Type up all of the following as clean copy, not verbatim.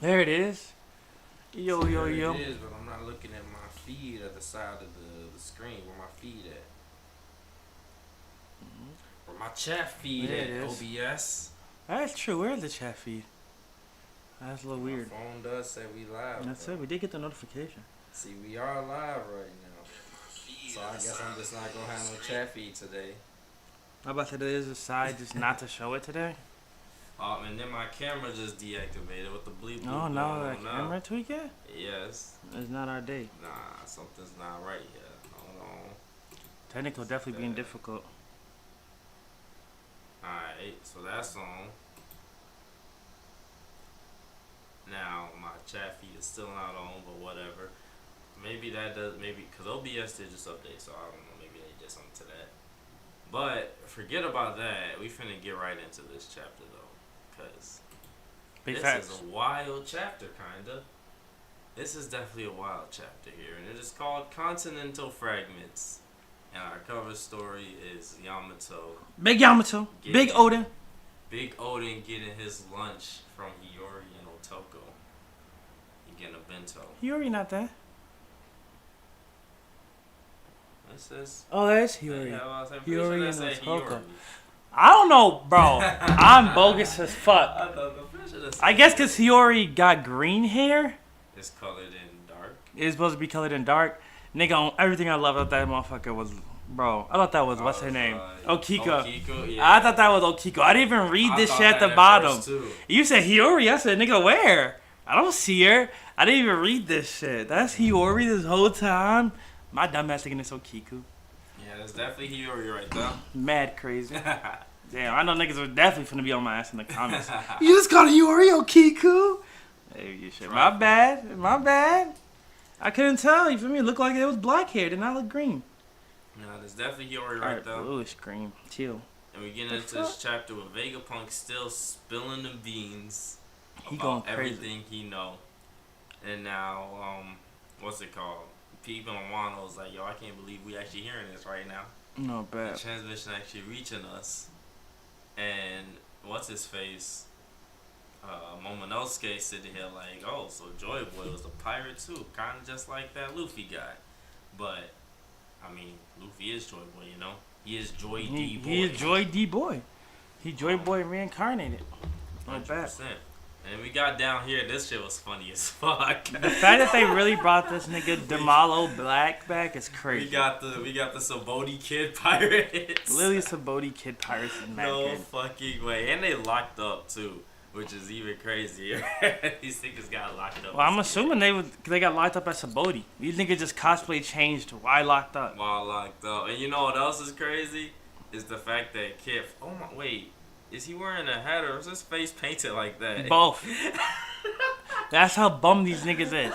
There it is. Yo, See, yo, there yo. it is, but I'm not looking at my feed at the side of the screen. Where my feed at? Where my chat feed There it at? is. OBS. That's true. Where's the chat feed? That's a little weird. My phone does say we live. That's though. it. We did get the notification. See, we are live right now. So I guess I'm just not gonna have no chat feed today. How about that? There's a side just not to show it today. And then my camera just deactivated with the bleep. Oh no, that camera tweak it? Yes. It's not our day. Nah, something's not right here. Hold on. Technical definitely being difficult. Alright, so that's on. Now my chat feed is still not on, but whatever. Maybe that does, because OBS did just update, so I don't know, maybe they did something to that. But forget about that. We finna get right into this chapter though, because this is a wild chapter, kinda. This is definitely a wild chapter here, and it is called Continental Fragments. And our cover story is Yamato. Big Yamato. Big Odin. Big Odin getting his lunch from Hiyori and Otoko. He getting a bento. Hiyori not there. What's this? Oh, that's Hiyori. Hiyori and Otoko. Hiyori. I don't know, bro. I'm bogus as fuck. I guess because Hiyori got green hair. It's colored in dark. It's supposed to be colored in dark. Nigga, everything I love about that motherfucker was, bro. I thought that was, what's her name? Okiko. Okiko, yeah. I thought that was Okiko. I didn't even read this shit at the bottom. You said Hiyori. I said, nigga, where? I don't see her. I didn't even read this shit. That's Hiyori this whole time. My dumb ass thinking it's Okiku. Yeah, that's definitely Hiyori right there. Mad crazy. Damn, I know niggas are definitely finna be on my ass in the comments. You just called Hiyori Okiku? Hey, you shit. My bad. My bad. I couldn't tell. You feel me? It looked like it was black hair. Did not look green. No, that's definitely Hiyori right there. Bluish green. Chill. And we get into this chapter with Vegapunk still spilling the beans He about going crazy. everything he know. And now, what's it called? People on Wano's like, yo, I can't believe we actually hearing this right now. No bad. The transmission actually reaching us. And what's his face? Momonosuke sitting here like, oh, so Joy Boy was a pirate too, kind of just like that Luffy guy. But I mean, Luffy is Joy Boy, you know. He is Joy D Boy. He is Joy D Boy. He Joy Boy reincarnated. Not bad. 100%. And we got down here. This shit was funny as fuck. The fact that they really brought this nigga Demalo Black back is crazy. We got the Saboti Kid pirates. Literally Saboti Kid pirates in that No game. fucking way. And they locked up too, which is even crazier. These niggas got locked up. Well, I'm assuming they got locked up at Saboti. These niggas just cosplay changed why locked up. While locked up. And you know what else is crazy? Is the fact that Kid. Oh my, wait. Is he wearing a hat or is his face painted like that? Both. That's how bum these niggas is.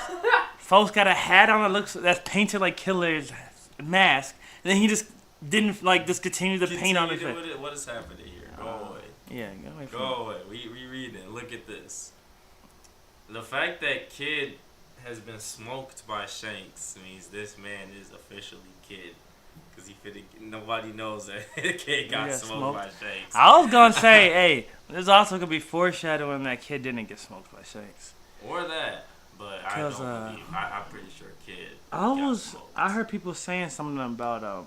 Folks got a hat on that's painted like Killer's mask, and then he just didn't just continue to paint on his face. What is happening here? Go away. Yeah, go away. Go away. We reading. Look at this. The fact that Kid has been smoked by Shanks means this man is officially Kid. Because nobody knows that Kid got smoked by Shanks. I was going to say, hey, there's also going to be foreshadowing that Kid didn't get smoked by Shanks. Or that. But I don't believe. I'm pretty sure Kid got smoked. I heard people saying something about,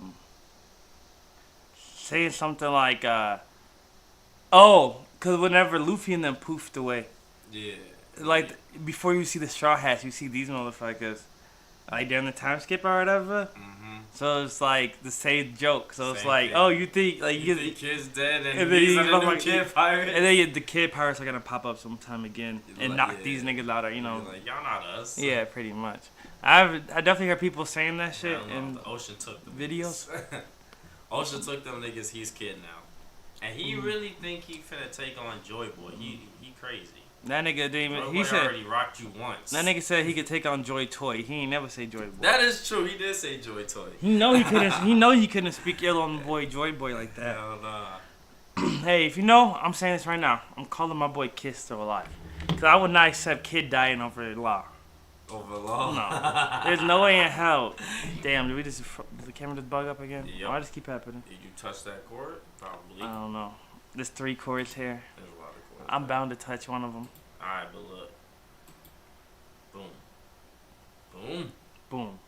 saying something like, because whenever Luffy and them poofed away. Yeah. Like, before you see the Straw Hats, you see these motherfuckers. Like, during the time skip or whatever. Mm-hmm. So it's like the same joke. So it's Same like, thing. oh, you think Kid's dead and then these are the new Kid Pirates? And then the Kid Pirates are gonna pop up sometime again and knock these niggas out, you know. Like, y'all not us. Yeah, pretty much. I definitely heard people saying that shit in the Ocean took the videos. Ocean took them niggas. He's Kid now, and he really think he finna take on Joy Boy. He crazy. That nigga didn't even. Joy He Boy said already rocked you once. that nigga said he could take on Joy Toy. He ain't never say Joy Boy. That is true. He did say Joy Toy. He know he couldn't. He know he couldn't speak ill on the boy Joy Boy like that. Hell nah. Hey, if you know, I'm saying this right now. I'm calling my boy Kid still alive. Cause I would not accept Kid dying over law. Over law? No. There's no way in hell. Damn, did the camera just bug up again? Yep. Why does it keep happening? Did you touch that cord? Probably. I don't know. There's 3 cords here. There's a lot of cords. I'm bound to touch one of them. Alright, but look. Boom. Boom.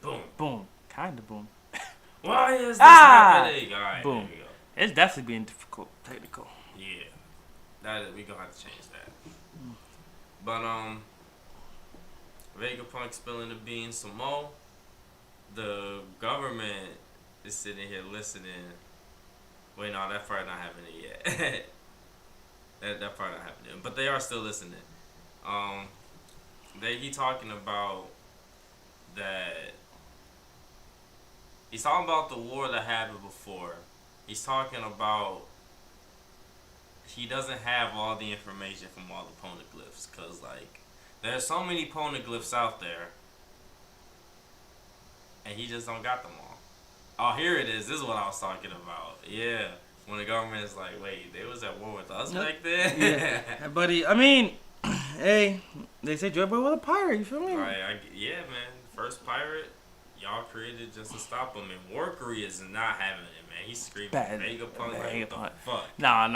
Boom. Boom. Kind of boom. Why is this happening? All right, boom. there we go. It's definitely being difficult, technical. Yeah. We gonna have to change that. But, Vegapunk spilling the beans some more. The government is sitting here listening. Wait, no, that part not happening yet. that part not happening. But they are still listening. He talking about that. He's talking about the war that happened before. He's talking about he doesn't have all the information from all the poneglyphs, cause like there's so many poneglyphs out there, and he just don't got them all. Oh, here it is. This is what I was talking about. Yeah, when the government is like, wait, they was at war with us back then. Yeah, buddy. I mean, hey, they say Joy Boy was a pirate. You feel me? Right. Yeah, man. First pirate. Y'all created just to stop him, and Warkery is not having it, man. He's screaming Vegapunk like, what the fuck? Nah.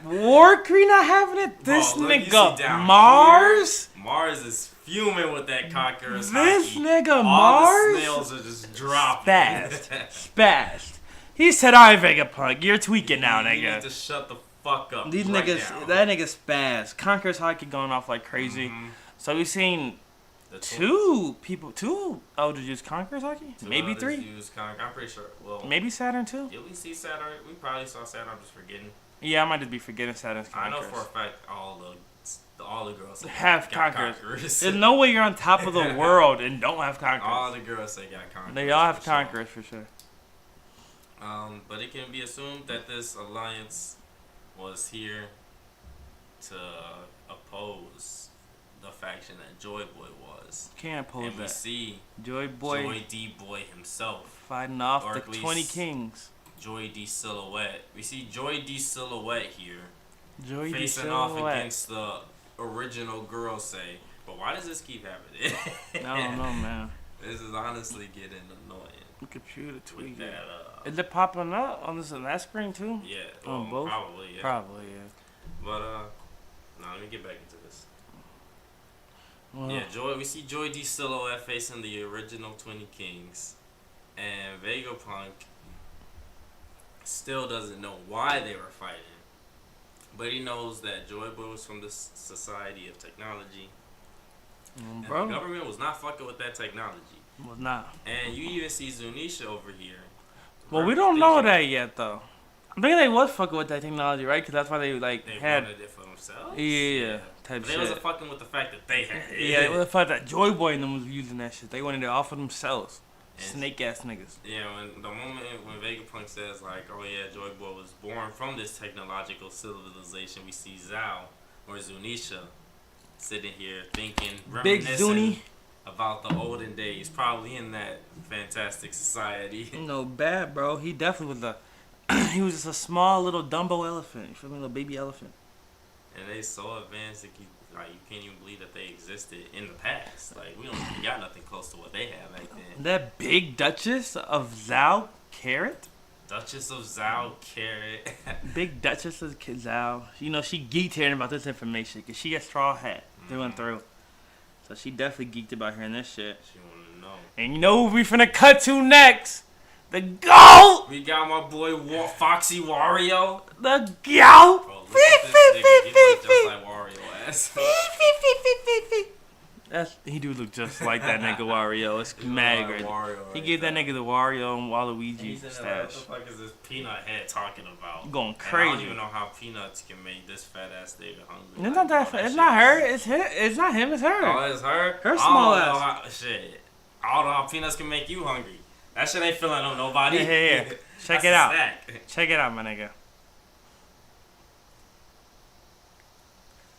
Warkery not having it? This Bro, nigga Mars? Here, Mars is fuming with that Conqueror's This hockey. nigga All Mars? the snails are just dropping. Spazzed. He said, alright, Vegapunk, you're tweaking now, nigga. You need to shut the fuck up. These right niggas, now. that nigga spazzed. Conqueror's hockey going off like crazy. Mm-hmm. So we've seen two elders use Conqueror's hockey? Maybe three? I'm pretty sure. Well, maybe Saturn too? Did we see Saturn? We probably saw Saturn. I'm just forgetting. Yeah, I might just be forgetting Saturn's Conquerors. I know for a fact all the girls have got Conquerors. There's no way you're on top of the world and don't have Conquerors. All the girls say got Conquerors. They all have Conquerors for sure. But it can be assumed that this alliance was here to oppose the faction that Joy Boy was. Can't oppose and that. We see Joy D Boy himself fighting off the 20 kings. Joy D Silhouette. We see Joy D Silhouette here. Joy facing D off Silhouette against the original girl say. But why does this keep happening? I don't know, man. This is honestly getting annoying. Computer tweet. That, is it popping up on that screen too? Yeah. On both? Probably, yeah. Probably, yeah. But now let me get back into this. Yeah, we see Joy D Silhouette facing the original 20 Kings, and Vegapunk still doesn't know why they were fighting, but he knows that Joy Boy was from the Society of Technology, and the government was not fucking with that technology. Was not. And you even see Zunisha over here. Well, we don't know that yet, though. I think they was fucking with that technology, right? Because that's why they had. Wanted it for themselves. Yeah, type shit. They wasn't fucking with the fact that they had it. Yeah, they wasn't fucking that Joy Boy and them was using that shit. They wanted it all for themselves. Snake ass niggas. Yeah, when Vegapunk says like, oh yeah, Joy Boy was born from this technological civilization, we see Zao or Zunisha sitting here thinking, Big Zuni, about the olden days, probably in that fantastic society. No bad, bro. He definitely was he was just a small little Dumbo elephant. You feel me, little baby elephant. And they so advanced that you can't even believe that they existed in the past. Like, we don't even got nothing close to what they had back then. That big Duchess of Zao Carrot? Duchess of Zao Carrot. Big Duchess of Zao. You know, she geeked hearing about this information because she got straw hat through and through. So she definitely geeked about hearing this shit. She wanted to know. And you know who we finna cut to next? The GOAT! We got my boy Foxy Wario. The GOAT! Bro, look at this nigga. He look just like Wario ass. He do look just like that nigga Wario. It's mad great. He gave that nigga the Wario and Waluigi stash. What the fuck is this peanut head talking about? Going crazy. And I don't even know how peanuts can make this fat ass nigga hungry. It's not that. It's not her. It's him. It's not him. It's her. Oh, it's her. Her small ass. Shit. I don't know how peanuts can make you hungry. That shit ain't feeling on nobody. Here. Check it out. Check it out, my nigga.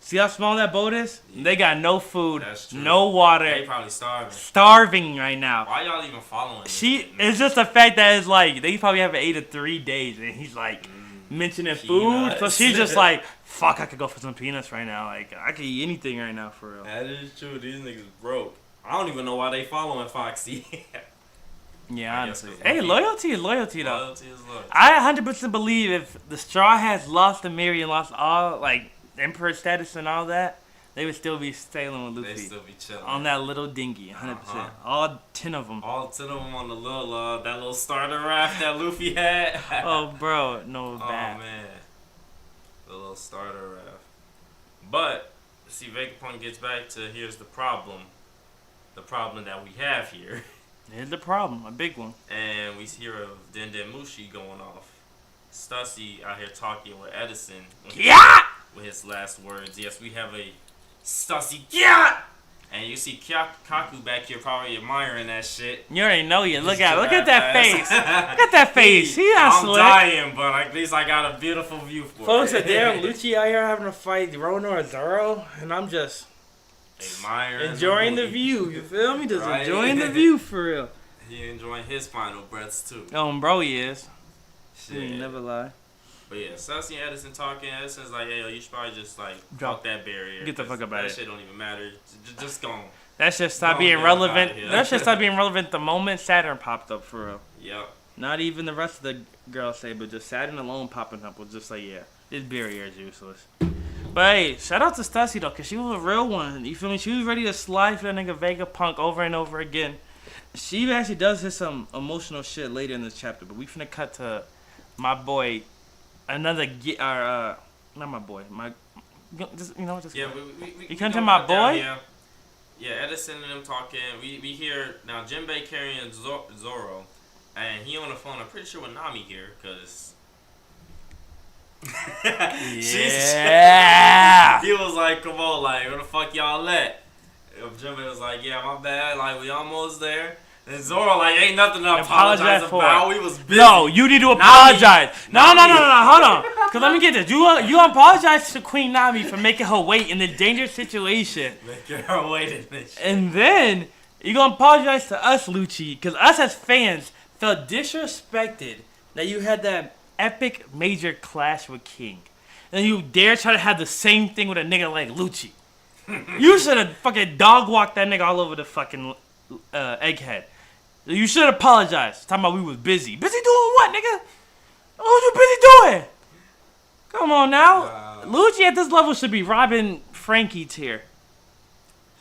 See how small that boat is? Yeah. They got no food, no water. They probably starving. Starving right now. Why y'all even following this? It's just the fact that it's like, they probably haven't ate in 3 days, and he's like, mentioning peanuts. Food. So she's just like, fuck, I could go for some peanuts right now. Like, I could eat anything right now, for real. That is true. These niggas broke. I don't even know why they following Foxy. Yeah, honestly. Hey, loyalty is loyalty, though. Loyalty is loyalty. I 100% believe if the Straw Hats lost to Mary and lost all, like, Emperor status and all that, they would still be sailing with They Luffy still be chilling on that little dinghy, 100%. All 10 of them. All 10 of them on the little that little starter raft that Luffy had. Oh, bro, no bad. Oh man, the little starter raft. But see, Vegapunk gets back to here's the problem that we have here. Here's the problem, a big one. And we hear of Den Mushi going off. Stussy out here talking with Edison. With his last words. Yes, we have a Stussy. Yeah! And you see Kaku back here probably admiring that shit. You already know you. Look at that face. Look at that face. He not I'm slick. dying, but at least I got a beautiful view for Folks it. are there. Lucci out here having to fight Rono or Zoro. And I'm just admiring enjoying the view. You feel me? Just right? enjoying the view for real. He enjoying his final breaths too. Oh, bro, he is. Shit. He never lie. But yeah, Stussy and Edison talking. Edison's like, hey, yo, you should probably just like drop that barrier. Get the fuck up out of That it. shit don't even matter. Just go on. That shit stopped Go being on, relevant. get out of here. That shit stopped being relevant the moment Saturn popped up for real. Yep. Not even the rest of the girls say, but just Saturn alone popping up was just like, yeah, this barrier is useless. But hey, shout out to Stussy though, cause she was a real one. You feel me? She was ready to slide for that nigga Vegapunk over and over again. She actually does hit some emotional shit later in this chapter, but we finna cut to my boy, not my boy, just Yeah, you come to my boy. Yeah, Edison and them talking. We hear now Jinbei carrying Zoro, and he on the phone. I'm pretty sure with Nami here, cause yeah. he was like, "Come on, like where the fuck y'all at?" Jinbei was like, "Yeah, my bad. Like we almost there." And Zoro like, "Ain't nothing to apologize about. We was busy." No, you need to apologize. No, hold on. Cause let me get this. You apologize to Queen Nami for making her wait in the dangerous situation. Making her wait in this shit. And then you gonna apologize to us, Lucci, cause us as fans felt disrespected that you had that epic major clash with King, and you dare try to have the same thing with a nigga like Lucci. You should have fucking dog walked that nigga all over the fucking egghead. You should apologize. Talking about we was busy. Busy doing what, nigga? What was you busy doing? Come on now. Lucci at this level should be robbing Frankie tier.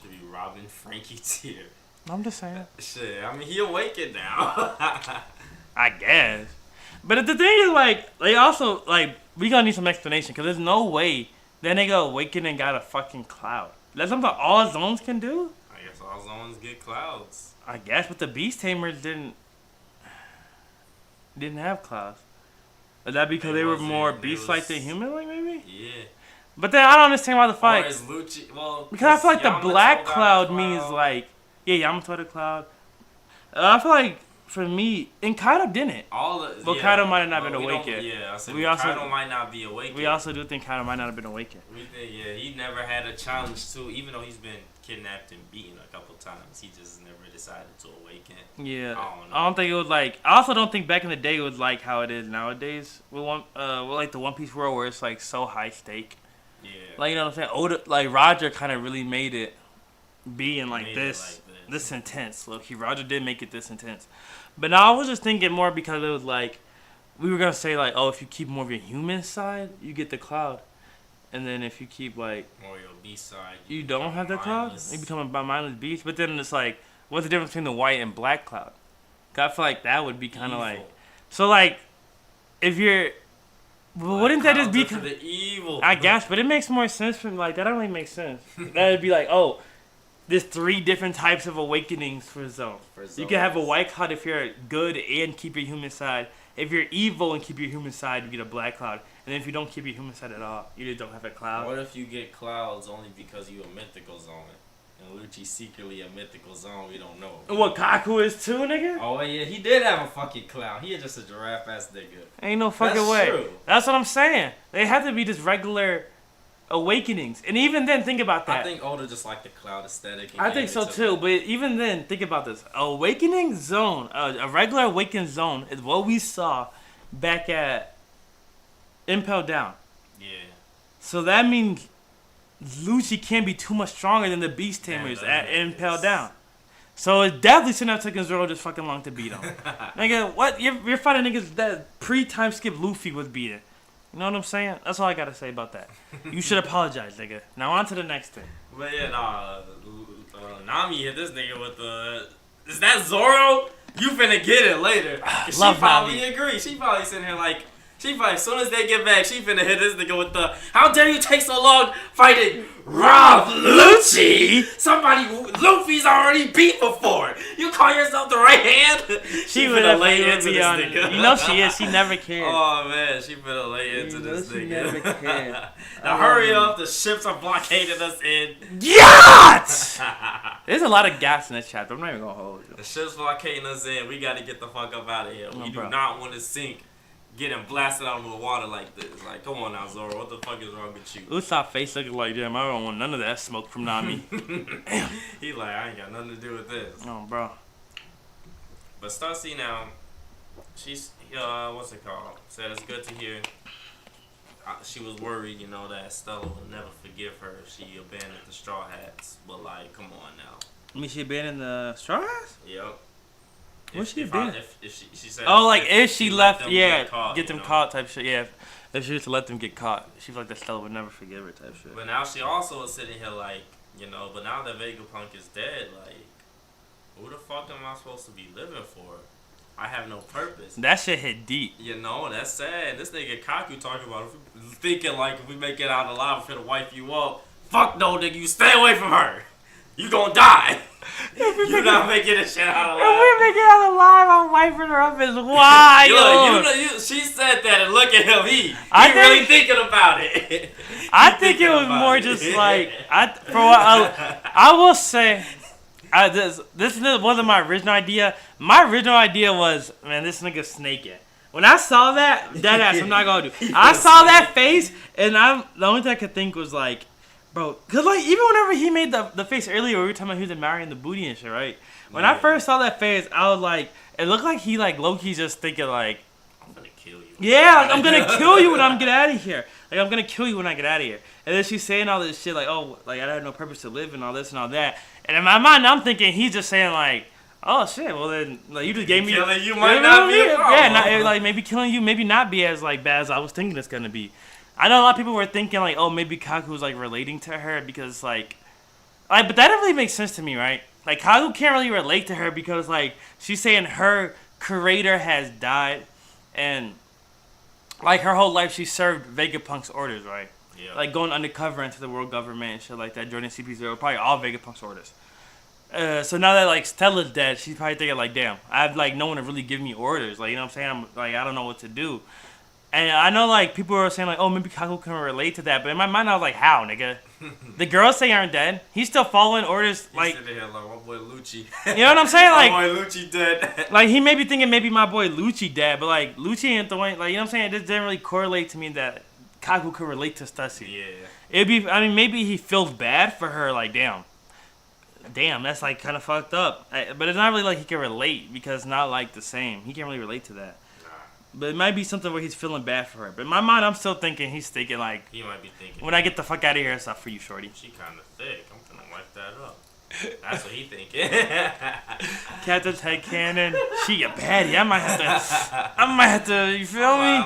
Should be robbing Frankie tier. I'm just saying. Shit, I mean, he awakened now. I guess. But the thing is, like, they also, like, we gonna need some explanation, because there's no way that nigga awakened and got a fucking cloud. That's something all zones can do? I guess all zones get clouds. I guess, but the Beast Tamers didn't have clouds. Is that because they were more beast-like than human-like, maybe? Yeah. But then I don't understand why the fight. Or is Lucci, well, because I feel like the Yamato black got a cloud means, like, yeah, Yamato had a cloud. I feel like, for me, and Kaido didn't. Kaido might have not been awakened. Yeah, I said Kaido might not be awakened. We also do think Kaido might not have been awakened. We think, yeah, he never had a challenge to, even though he's been kidnapped and beaten a couple times, he just never decided to awaken. Yeah, I don't think it was like. I also don't think back in the day it was like how it is nowadays with like the One Piece world where it's like so high stake. Yeah. Like, you know what I'm saying? Oda, like Roger kind of really made it being like this intense. Look, Roger did make it this intense. But now I was just thinking more because it was like we were gonna say like, oh, if you keep more of your human side, you get the cloud, and then if you keep like more your beast side, you don't have the cloud, you become a mindless beast. But then it's like, what's the difference between the white and black cloud? Cause I feel like that would be kind of like, so like, if you're, well, wouldn't that just be the evil? I guess, but it makes more sense for me. Like that don't really make sense. That would be like, oh, there's 3 different types of awakenings for Zone. You can have a white cloud if you're good and keep your human side. If you're evil and keep your human side, you get a black cloud. And then if you don't keep your human side at all, you just don't have a cloud. What if you get clouds only because you a mythical zone? And Lucci's secretly a mythical zone, we don't know. What, Kaku is too, nigga? Oh, yeah, he did have a fucking cloud. He is just a giraffe-ass nigga. Ain't no fucking That's way. True. That's what I'm saying. They have to be just regular awakenings. And even then, think about that. I think Oda just like the cloud aesthetic. I think so too, but even then, think about this. Awakening zone, a regular awakened zone is what we saw back at Impel Down. Yeah. So that means Lucci can't be too much stronger than the Beast Tamers at Impel Down. So it definitely shouldn't have taken Zoro just fucking long to beat him. Nigga, what? You're fighting niggas that pre-time skip Luffy was beating. You know what I'm saying? That's all I gotta say about that. You should apologize, nigga. Now on to the next thing. But yeah, nah. Nami hit this nigga with the. Is that Zoro? You finna get it later. She Love probably Nami. agree. She probably sitting here like. She probably, as soon as they get back, she finna hit this nigga with the. How dare you take so long fighting Rob Lucci? Somebody Luffy's already beat before. You call yourself the right hand? She would have lay into this nigga. You know she is. She never cared. Oh man, she finna lay into this she nigga. never cared. Now hurry up, the ships are blockading us in. Yacht! There's a lot of gaps in this chapter. I'm not even gonna hold you. The ships blockading us in. We gotta get the fuck up out of here. We do not want to sink, getting blasted out of the water like this. Like, come on now, Zoro. What the fuck is wrong with you? Usopp face looking like, damn, I don't want none of that smoke from Nami. He like, I ain't got nothing to do with this. Oh, bro. But Stussy now, she's, what's it called? Said it's good to hear. She was worried, you know, that Stella would never forgive her if she abandoned the Straw Hats. But, like, come on now. I mean, she abandoned the Straw Hats? Yep. What's she doing? If she said, oh, like if she left, them yeah, get them caught type shit. Yeah, if she was to let them get caught, she felt like that Stella would never forgive her type shit. But now she also is sitting here like, you know, but now that Vegapunk is dead, like, who the fuck am I supposed to be living for? I have no purpose. That shit hit deep. You know, that's sad. This nigga Kaku talking about thinking like if we make it out alive, I'm finna wipe you up. Fuck no, nigga, you stay away from her. You gonna die. You not making this shit out alive. If we make it out alive, I'm wiping her up as wild. She said that and look at him. He really thinking about it. I think it was more just like, I will say, this wasn't my original idea. My original idea was, man, this nigga snaking. When I saw that, dead ass, I'm not gonna do. I saw that face, and the only thing I could think was like, bro, cause like even whenever he made the face earlier, we were talking about he was admiring the booty and shit, right? When I first saw that face, I was like, it looked like he like low-key just thinking like, I'm gonna kill you. Yeah, like, I'm gonna kill you when I get out of here. Like I'm gonna kill you when I get out of here. And then she's saying all this shit like, oh, like I had no purpose to live and all this and all that. And in my mind, I'm thinking he's just saying like, oh shit, well then like you just gave me killing you might not be a problem. Yeah, like maybe killing you maybe not be as like bad as I was thinking it's gonna be. I know a lot of people were thinking like, oh, maybe Kaku was like relating to her because like, but that didn't really make sense to me, right? Like Kaku can't really relate to her because like she's saying her creator has died, and like her whole life she served Vegapunk's orders, right? Yeah. Like going undercover into the world government and shit like that, joining CP0, probably all Vegapunk's orders. So now that like Stella's dead, she's probably thinking like, damn, I have like no one to really give me orders. Like you know what I'm saying? I'm like I don't know what to do. And I know, like, people were saying, like, oh, maybe Kaku can relate to that. But in my mind, I was like, how, nigga? The girls say aren't dead. He's still following orders, like... He's sitting here like, my boy Lucci. You know what I'm saying? Like, my boy Lucci dead. Like, he may be thinking maybe my boy Lucci dead. But, like, Lucci ain't the one... Like, you know what I'm saying? It just didn't really correlate to me that Kaku could relate to Stussy. Yeah. It'd be... I mean, maybe he feels bad for her. Like, damn. Damn, that's, like, kind of fucked up. But it's not really like he can relate because it's not, like, the same. He can't really relate to that. But it might be something where he's feeling bad for her. But in my mind, I'm still thinking he's thinking like... He might be thinking... When I get the fuck out of here, it's not for you, shorty. She kind of thick. I'm gonna wipe that up. That's what he thinking. Captain Cannon, she a baddie. I might have to, you feel me?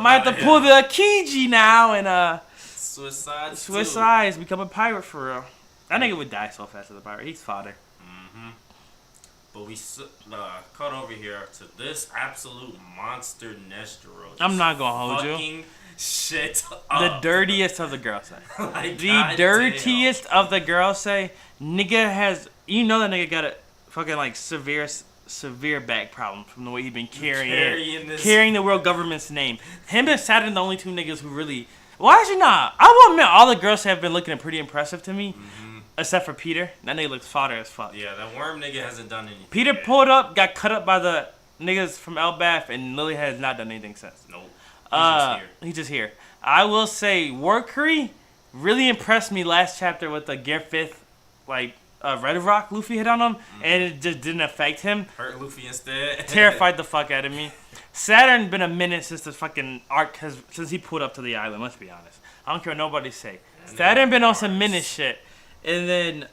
Might have to pull the Kiji now and Swiss Sides, become a pirate for real. That nigga would die so fast as a pirate. He's fodder. But we cut over here to this absolute monster Nestero. I'm not gonna hold you. Shit up. The dirtiest of the girls say. Like, the dirtiest of the girls say. Nigga has, you know that nigga got a fucking like severe back problem from the way he been carrying the world government's name. Him and Saturn the only two niggas who really. Well, actually not. I will admit all the girls have been looking pretty impressive to me. Except for Peter. That nigga looks fodder as fuck. Yeah, that worm nigga hasn't done anything. Peter pulled up, got cut up by the niggas from Elbaf, and Lily has not done anything since. Nope. He's just here. I will say, Workery really impressed me last chapter with the Gear 5th, like, Red Rock Luffy hit on him, and it just didn't affect him. Hurt Luffy instead. Terrified the fuck out of me. Saturn been a minute since the fucking arc since he pulled up to the island, let's be honest. I don't care what nobody say. Saturn been on some minute shit. And then,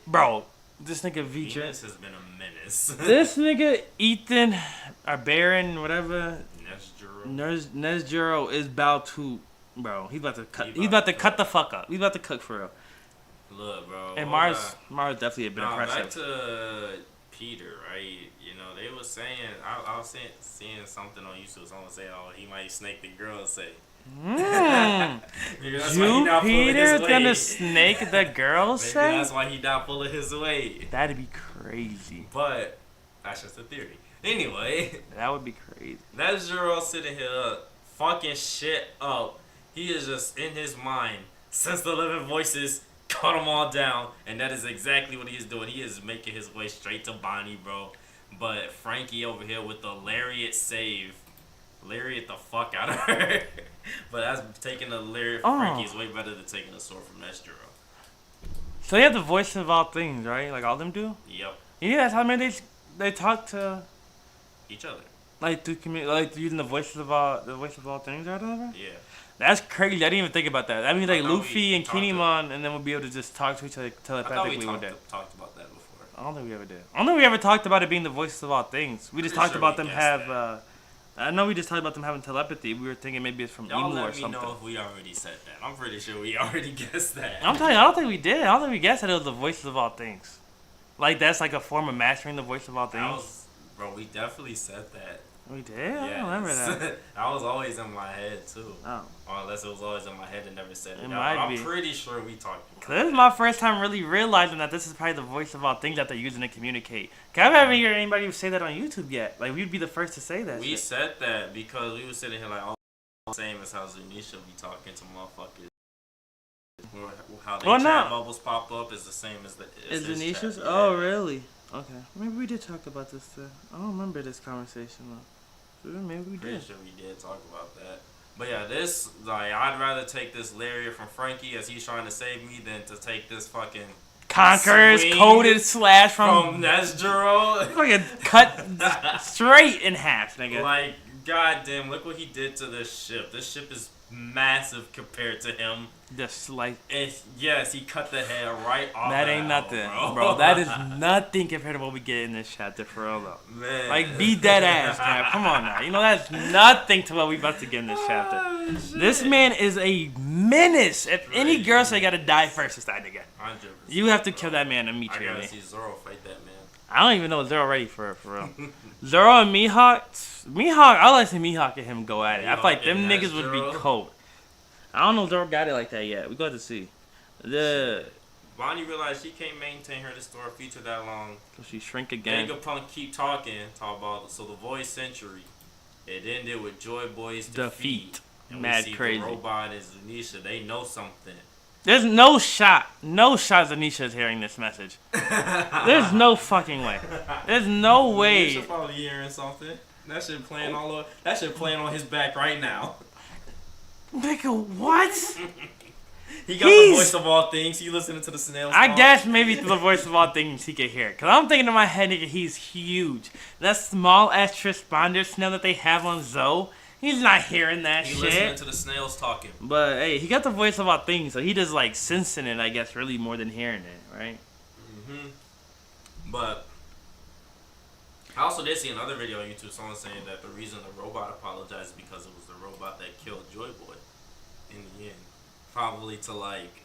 bro, this nigga Venus has been a menace. This nigga Ethan, or Baron, whatever, Nesjuro is about to Bro, he's about to cut. He's about to cut the fuck up. He's about to cook for real. Look, bro. And Mars definitely a bit impressive. Back to Peter, right? You know, they was saying, I was seeing something on YouTube. Someone saying, oh, he might snake the girl. Say, Peter's gonna snake the girl. Say that's why he not pulling his weight. That'd be crazy. But that's just a theory. Anyway, that would be crazy. That Zero sitting here fucking shit up. He is just in his mind. Since the living voices cut them all down, and that is exactly what he is doing. He is making his way straight to Bonnie, bro. But Frankie over here with the lariat save. Lariat the fuck out of her. But that's taking the lariat from Frankie is way better than taking a sword from Zero. So you have the voice of all things, right? Like all of them do? Yep. Yeah, that's how many they talk to each other. Like using the voice of all things or whatever? Yeah. That's crazy. I didn't even think about that. I mean, like Luffy and Kinemon, and then we'll be able to just talk to each other telepathically with that. Talked about that before. I don't think we ever did. I don't think we ever talked about it being the voices of all things. We just talked about them have. I know we just talked about them having telepathy. We were thinking maybe it's from Emu or something. Let me know if we already said that. I'm pretty sure we already guessed that. I'm telling you, I don't think we did. I don't think we guessed that it was the voices of all things. Like that's like a form of mastering the voice of all things. Bro, we definitely said that. We did? Yeah. I don't remember that. That was always in my head, too. Oh. Or unless it was always in my head and never said it. I'm pretty sure we talked about it. This is my first time really realizing that this is probably the voice of all things that they're using to communicate. Cause I haven't heard anybody say that on YouTube yet. Like, we'd be the first to say that. We said that because we were sitting here like, all the same as how Zunisha be talking to motherfuckers. How the chat bubbles pop up is the same as the... Is Zunisha's? Yeah. Oh, really? Okay. Maybe we did talk about this too. I don't remember this conversation though. Maybe we did. Pretty sure we did talk about that. But yeah, this, like, I'd rather take this lariat from Frankie as he's trying to save me than to take this fucking Conqueror's coded slash from Nezjuro. Fucking cut straight in half, nigga. Like, goddamn, look what he did to this ship. This ship is massive compared to him. Just like yes, he cut the head right off. That ain't nothing, bro. That is nothing compared to what we get in this chapter for real though. Man, like be dead ass, man. Come on now. You know that's nothing to what we about to get in this chapter. This man is a menace. If any girl say gotta die first, it's that nigga. 100%. You have to kill that man immediately. I gotta see Zoro fight that man. I don't even know Zoro ready for real. Zoro and Mihawk, I like to see Mihawk and him go at it. I feel like them niggas would be cold. I don't know if Zoro got it like that yet. We got to see. Bonnie realized she can't maintain her Distorted Future that long. So she shrink again. Vegapunk keep talking about so the Void Century. It ended with Joy Boy's defeat. And Mad we see crazy. The robot and Zunisha, they know something. There's no shot Zunisha is hearing this message. There's no fucking way. There's no way. Zunisha probably hearing something. That shit playing that shit playing on his back right now. Nigga, what? He got the voice of all things. He listening to the snails. I guess maybe through the voice of all things he could hear. Cause I'm thinking in my head, nigga, he's huge. That small ass transponder snail that they have on Zoe, he's not hearing that shit. He's listening to the snails talking. But hey, he got the voice of all things, so he just like sensing it, I guess, really more than hearing it, right? But I also did see another video on YouTube, someone saying that the reason the robot apologized is because it was the robot that killed Joy Boy in the end. Probably to like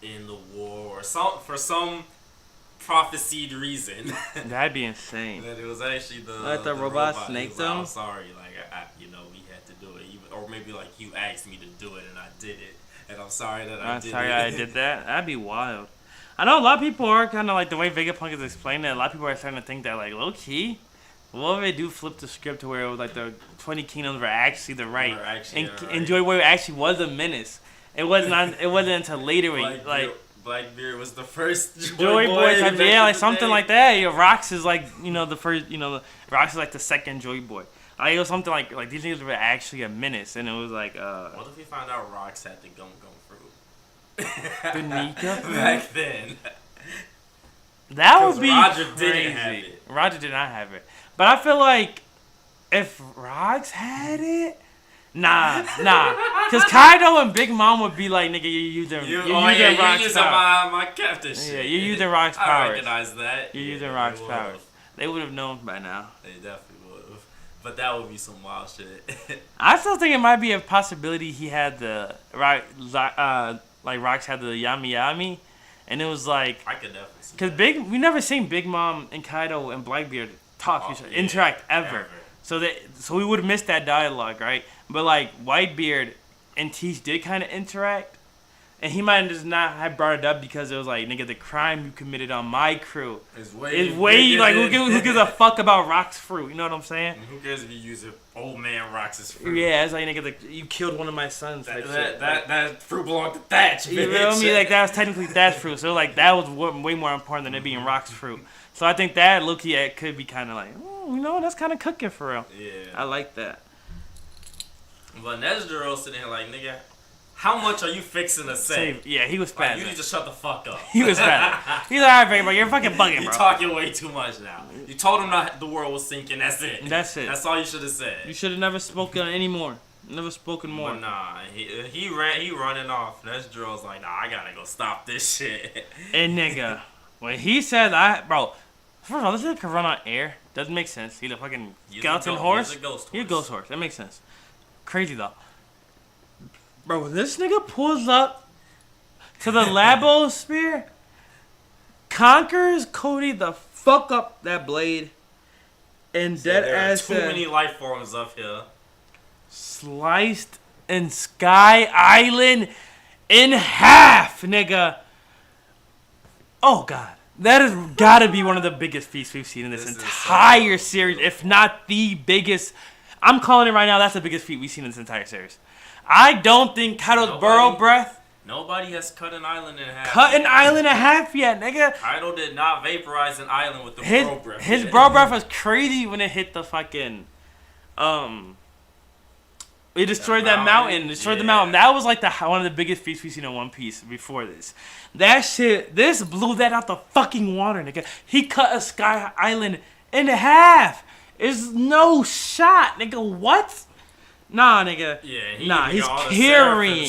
end the war or for some prophesied reason. That'd be insane. That it was actually the robot snaked them. I'm sorry, like we had to do it, or maybe like you asked me to do it and I did it, and I'm sorry that I did it. I'm sorry I did that. That'd be wild. I know a lot of people are kind of like the way Vegapunk is explaining it. A lot of people are starting to think that like low key. What if they do flip the script to where it was like the 20 Kingdoms were actually the right, and Joy Boy actually was a menace. It wasn't until later Blackbeard was the first Joy Boy type, yeah, like something like that. Yeah, Rox is like the first, Rox is like the second Joy Boy. Like it was something like these niggas were actually a menace, and it was like. What if we found out Rox had the gum fruit? The Nika back then. That would be Roger crazy. Didn't have it. Roger did not have it, but I feel like if Rox had it. Nah. Cause Kaido and Big Mom would be like, nigga, you're using Rock's power. my captain shit. Yeah, you're using Rock's power. I recognize that. You're using Rock's power. They would have known by now. They definitely would have. But that would be some wild shit. I still think it might be a possibility he had the like Rocks had the Yami Yami, and it was like I could definitely see because that. we never seen Big Mom and Kaido and Blackbeard talk, interact ever. So we would have missed that dialogue, right? But like Whitebeard and Teach did kind of interact. And he might just not have brought it up because it was like, nigga, the crime you committed on my crew is way like, who gives a fuck about Rock's fruit? You know what I'm saying? And who cares if you use it, old man Rock's fruit? Yeah, it's like, nigga, you killed one of my sons. That fruit belonged to Thatch. You feel me? Like, that was technically Thatch fruit. So, like, that was way more important than it being Rock's fruit. So, I think that, low-key, it could be kind of like, you know, that's kind of cooking for real. Yeah. I like that. But Nesdero sitting here like, nigga, how much are you fixing to say? Yeah, he was fat. Like, you need to shut the fuck up. He was fat. He's like, alright, bro, you're fucking bugging, bro. You're talking way too much now. You told him the world was sinking. That's it. That's it. That's all you should have said. You should have never spoken anymore. Never spoken more. But nah, he running off. Nesdero's like, nah, I gotta go stop this shit. And nigga, when he said bro, first of all, this nigga can run on air. Doesn't make sense. He's a fucking skeleton horse. He's a ghost horse. He's a ghost horse. That makes sense. Crazy though. Bro, when this nigga pulls up to the Labo spear, conquers Cody the fuck up that blade, and dead ass too many life forms up here. Sliced and Sky Island in half, nigga. Oh god. That has gotta be one of the biggest feasts we've seen in this entire series, if not the biggest. I'm calling it right now, that's the biggest feat we've seen in this entire series. I don't think Kaido's burrow breath. Nobody has cut an island in half. Cut an island in half yet, nigga. Kaido did not vaporize an island with the burrow breath. His burrow breath was crazy when it hit the fucking it destroyed that mountain. Destroyed the mountain. That was like one of the biggest feats we've seen in One Piece before this. That shit, this blew that out the fucking water, nigga. He cut a Sky Island in half. It's no shot, nigga. What? Nah, nigga. Yeah, he's carrying.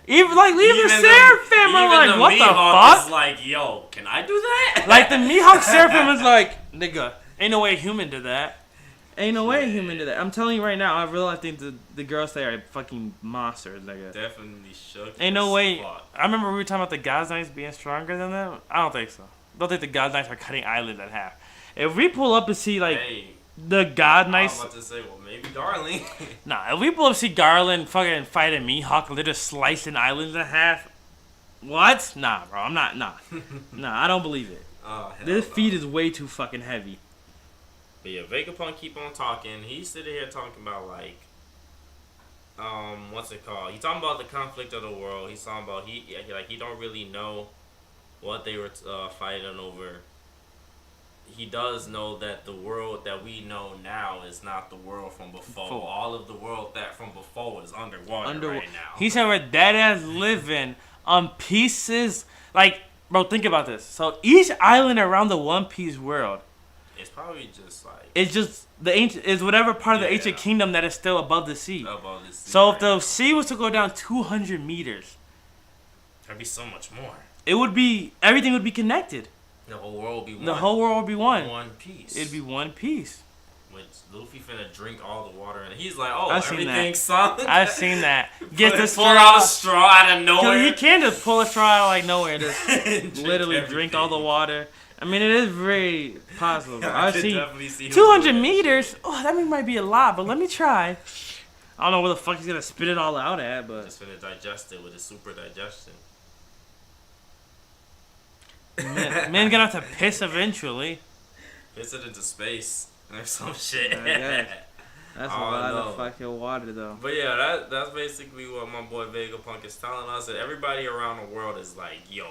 Even the Seraphim Seraphim are like, what the fuck? Is like, yo, can I do that? Like the Mihawk Seraphim is like, nigga, ain't no way a human did that. Ain't no way a human did that. I'm telling you right now, I really think the girls there are fucking monsters, nigga. Definitely shook. Ain't no way. I remember we were talking about the God's Knights being stronger than them. I don't think so. Don't think the God's Knights are cutting islands in half. If we pull up and see like the God Knights, I was about to say, well, maybe Darling. Nah, if we pull up and see Garland fucking fight a Mihawk and they're just slicing islands in half. What? Nah, bro. I'm not. Nah, I don't believe it. This feat is way too fucking heavy. But yeah, Vegapunk keep on talking. He's sitting here talking about like, what's it called? He's talking about the conflict of the world. He's talking about he don't really know what they were fighting over. He does know that the world that we know now is not the world from before. All of the world that from before is underwater right now. He said we're dead ass living on pieces. Like, bro, think about this. So each island around the One Piece world, it's probably just like it's just the ancient is whatever part of the ancient kingdom that is still above the sea. Above the sea. So if the sea was to go down 200 meters, that'd be so much more. It would be everything would be connected. The whole world would be one. The whole world would be one. One piece. It'd be one piece. Which Luffy finna drink all the water and he's like, oh, everything's solid. I've seen that. Get the pull out a straw out of nowhere. He can just pull a straw out of like nowhere, just literally drink all the water. I mean, it is very possible. I've seen 200 meters. Oh, that might be a lot, but let me try. I don't know where the fuck he's gonna spit it all out at, but just finna digest it with his super digestion. Man's gonna have to piss eventually. Piss it into space or some shit. That's a lot of fucking water, though. But yeah, that's basically what my boy Vegapunk is telling us. That everybody around the world is like, yo,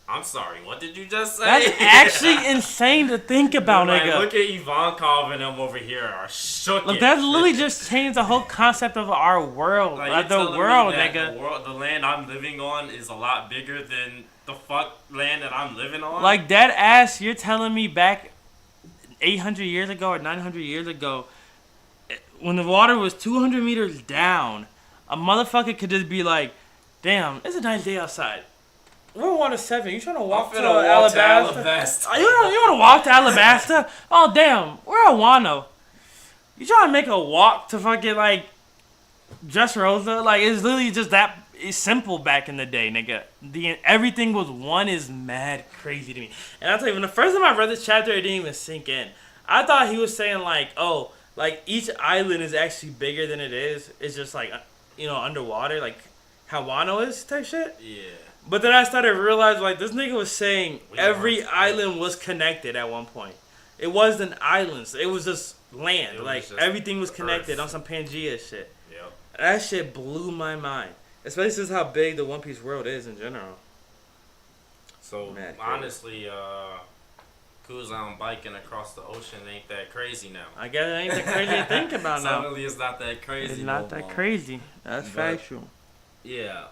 I'm sorry, what did you just say? That's actually insane to think about, nigga. Look at Ivankov and them over here are shook. Look, that literally just changed the whole concept of our world. Like the world, nigga. The land I'm living on is a lot bigger than the fuck land that I'm living on. Like, dead ass, you're telling me back 800 years ago or 900 years ago, when the water was 200 meters down, a motherfucker could just be like, damn, it's a nice day outside. We're 1 to 7. You trying to walk to Alabasta? You want to walk to Alabasta? Oh, damn. We're at Wano. You trying to make a walk to fucking like Dressrosa? Like it's literally just that. It's simple back in the day, nigga. Everything was one is mad crazy to me. And I'll tell you, when the first time I read this chapter, it didn't even sink in. I thought he was saying like, oh, like each island is actually bigger than it is. It's just like, underwater, like how Wano is type shit. Yeah. But then I started realizing like this nigga was saying every island was connected at one point. It wasn't islands. It was just land. Like everything was connected on some Pangea shit. Yep. That shit blew my mind. Especially since how big the One Piece world is in general. So, honestly, Kuzan biking across the ocean ain't that crazy now. I guess it ain't that crazy to think about now. Suddenly it's not that crazy. It's not that crazy. That's factual. Yeah.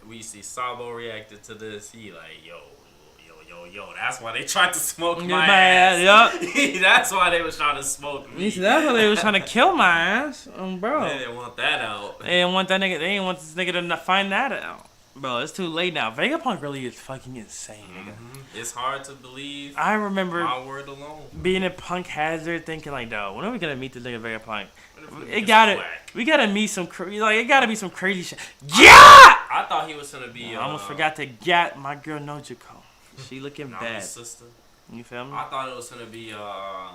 We see Sabo reacted to this. He like, yo, that's why they tried to smoke my ass. Yup. That's why they was trying to smoke me. That's why they was trying to kill my ass. Bro. They didn't want that out. They didn't want this nigga to find that out. Bro, it's too late now. Vegapunk really is fucking insane, nigga. Mm-hmm. It's hard to believe. I remember my word alone. Being at Punk Hazard thinking like, no, when are we gonna meet this nigga Vegapunk? We gotta meet some it gotta be some crazy shit. Yeah! I thought he was gonna be. I almost forgot to get my girl Nojiko. She looking bad. Sister. You feel me? I thought it was gonna be. I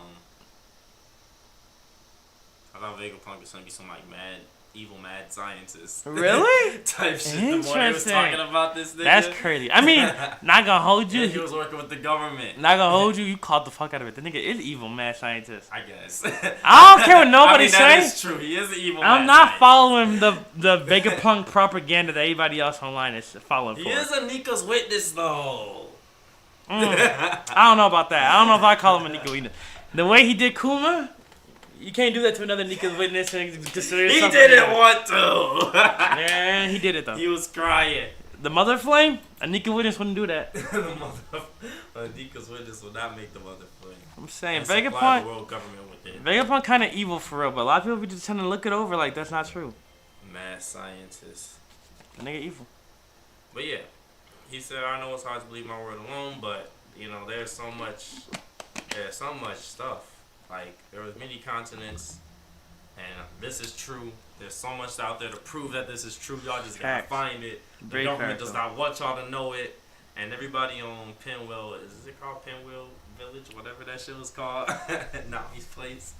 thought Vegapunk was gonna be some like evil mad scientist. Really? Type shit. The more he was talking about this nigga. That's crazy. I mean, not gonna hold you. Yeah, he was working with the government. Not gonna hold you. You caught the fuck out of it. The nigga is evil mad scientist. I guess. I don't care what nobody say. That is true. He is an evil. I'm not following the Vegapunk propaganda that everybody else online is following. He is a Nika's witness though. I don't know about that. I don't know if I call him a Nika witness. The way he did Kuma. You can't do that to another Nika's witness and consider he didn't want to. Yeah, he did it though. He was crying. The mother flame? A Nika witness wouldn't do that. A Nika's witness would not make the mother flame. I'm saying Vegapunk. The world government with it. Vegapunk kind of evil for real, but a lot of people be just trying to look it over like that's not true. Mad scientist. The nigga evil. But yeah, he said, "I know it's hard to believe my word alone, but there's so much stuff." Like, there was many continents, and this is true. There's so much out there to prove that this is true. Y'all just gotta find it. The government does not want y'all to know it. And everybody on Pinwheel, is it called Pinwheel Village? Whatever that shit was called. Nami's place.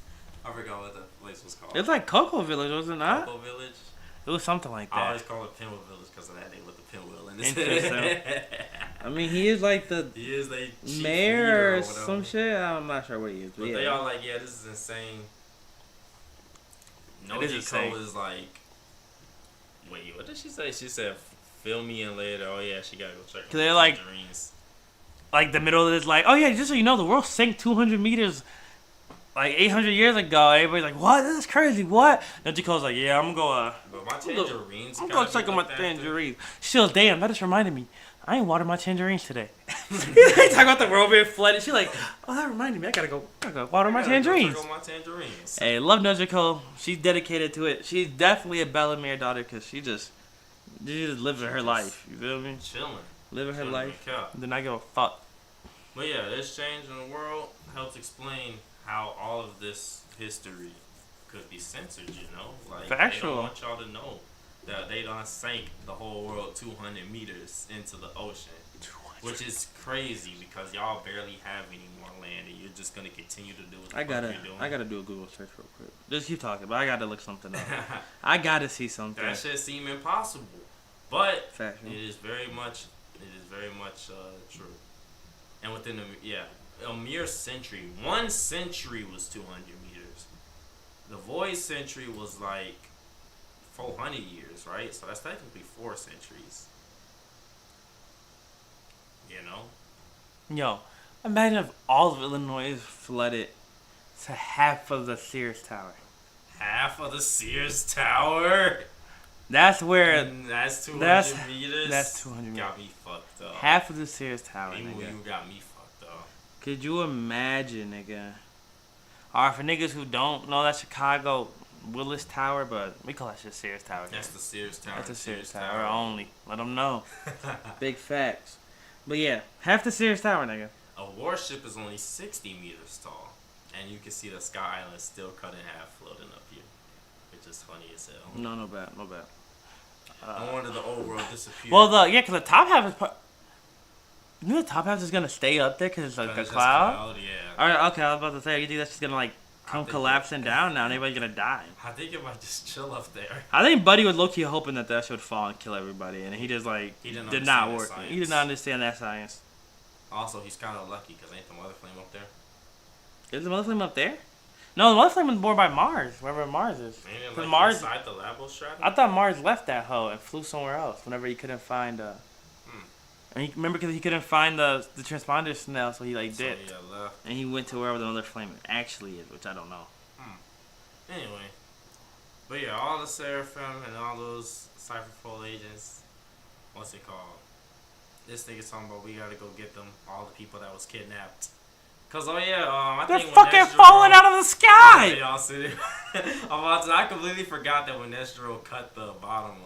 I forgot what the place was called. It's like Cocoa Village, was it not? Cocoa Village? It was something like that. I always call it Pinwheel Village because of that name with the pinwheel in it. Interesting. I mean, he is like the mayor or some shit. I'm not sure what he is. But they all like, yeah, this is insane. Nojiko is like, wait, what did she say? She said, fill me in later. Oh, yeah, she gotta go check. Cause they're like the middle of this, like, oh, yeah, just so you know, the world sank 200 meters like 800 years ago. Everybody's like, what? This is crazy. What? Nojiko's like, yeah, I'm going But my tangerines. I'm going to check on my tangerines. She was, damn, that just reminded me. I ain't watered my tangerines today. They talk about the world being flooded. She's like, oh, that reminded me. I gotta go water my tangerines. Go check on my tangerines. Hey, love Nojiko. She's dedicated to it. She's definitely a Bellamere daughter because she just living her life. You feel me? Chilling. Living her life. Then I give a fuck. But yeah, this change in the world helps explain how all of this history could be censored, Like, factual. They don't want y'all to know that they done sank the whole world 200 meters into the ocean. Which is crazy because y'all barely have any more land and you're just going to continue to do what you're doing. I gotta do a Google search real quick. Just keep talking, but I gotta look something up. I gotta see something. That shit seem impossible. But factual. It is very much true. And within a mere century, 1 century was 200 meters. The Void century was like 400 years, right? So that's technically 4 centuries. Yo, imagine if all of Illinois is flooded to half of the Sears Tower. Half of the Sears Tower? That's where... That's 200 meters? That's 200 meters. Got me fucked up. Half of the Sears Tower, nigga. You got me fucked up. Could you imagine, nigga? Alright, for niggas who don't know that Chicago Willis Tower, but we call that shit Sears Tower. That's the Sears Tower. That's the Sears Tower only. Let them know. Big facts. But yeah, half the Sears Tower, nigga. A warship is only 60 meters tall. and you can see the Sky Island still cut in half floating up here, which is funny as hell. No bad. No wonder the old world disappeared. Well, because the top half is. You know the top half is gonna stay up there because it's like a cloud. Yeah. All right, okay. I was about to say, you think that's just gonna like come collapsing down now, and everybody's gonna die. I think it might just chill up there. I think Buddy was low key hoping that shit would fall and kill everybody, and he just like did not work. He did not understand that science. Also, he's kind of lucky because ain't the mother flame up there? Is the mother flame up there? No, the mother flame was born by Mars, wherever Mars is. Like Mars inside the Labo stratum? I thought Mars left that hoe and flew somewhere else whenever he couldn't find. And remember because he couldn't find the transponder snell, so he like dipped. Left. And he went to wherever the mother flame actually is, which I don't know. Anyway, but yeah, all the Seraphim and all those Cypherpole agents, what's it called? This nigga's talking about we gotta go get them, all the people that was kidnapped. Cause they're fucking falling out of the sky. Yeah, y'all see it? I completely forgot that when Nestro cut the bottom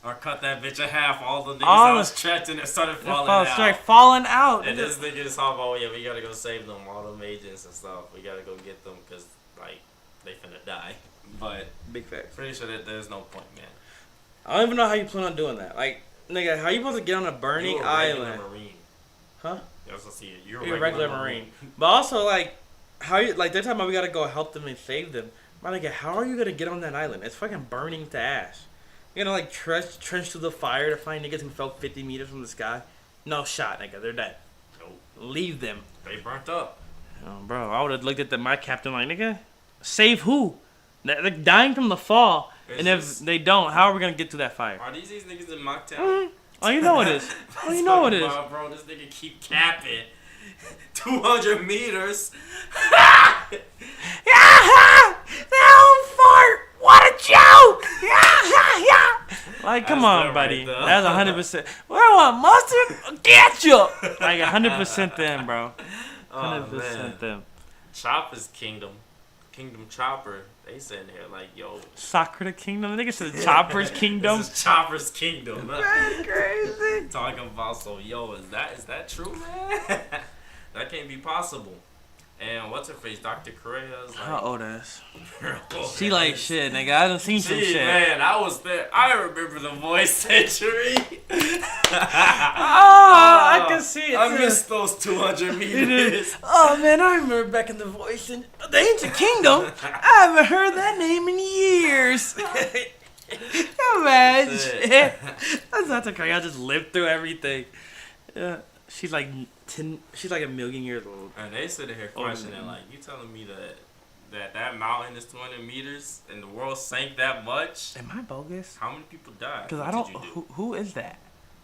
or cut that bitch in half, all the niggas that was trapped in it started falling out. Straight falling out. And this nigga is talking about, we gotta go save them, all them agents and stuff. We gotta go get them because like they finna die. But big facts. Pretty sure that there's no point, man. I don't even know how you plan on doing that. Like, nigga, how you supposed to get on a burning island? Marine. Huh? You're a regular Marine. But also, like, how you like? They're talking about we gotta go help them and save them. My nigga, how are you gonna get on that island? It's fucking burning to ash. You're gonna like trench through the fire to find niggas who fell 50 meters from the sky? No shot, nigga. They're dead. Nope. Leave them. They burnt up. Oh, bro, I would have looked at my captain like, nigga, save who? They're dying from the fall, and if they don't, how are we gonna get through that fire? Are these niggas in Mocktown? Mm-hmm. Oh, you know it is. Oh, you know it is. Bro, this nigga keep capping. 200 meters. Don't fart. What a joke. Like, come on, buddy. Right, that's 100%. What I want, mustard or ketchup? Like, 100% them, bro. 100% them. Chopper's Kingdom. Kingdom Chopper. They sitting here like, yo. Sakura Kingdom? The nigga said Chopper's Kingdom. This is Chopper's Kingdom. That's crazy. Talking about, so, yo, is that true, man? That can't be possible. And what's her face? Dr. Correa's like... How old is? She like shit, nigga. I done seen some shit. Man, I was there. I remember the voice century. I can see it. I missed those 200 meters. Oh, man, I remember back in the voice in the Ancient Kingdom. I haven't heard that name in years. Imagine. That's not okay. I just lived through everything. She's like 10. She's like 1,000,000 years old. And they sitting here questioning, like, you telling me that mountain is 200 meters and the world sank that much? Am I bogus? How many people died? Because I don't. Who is that?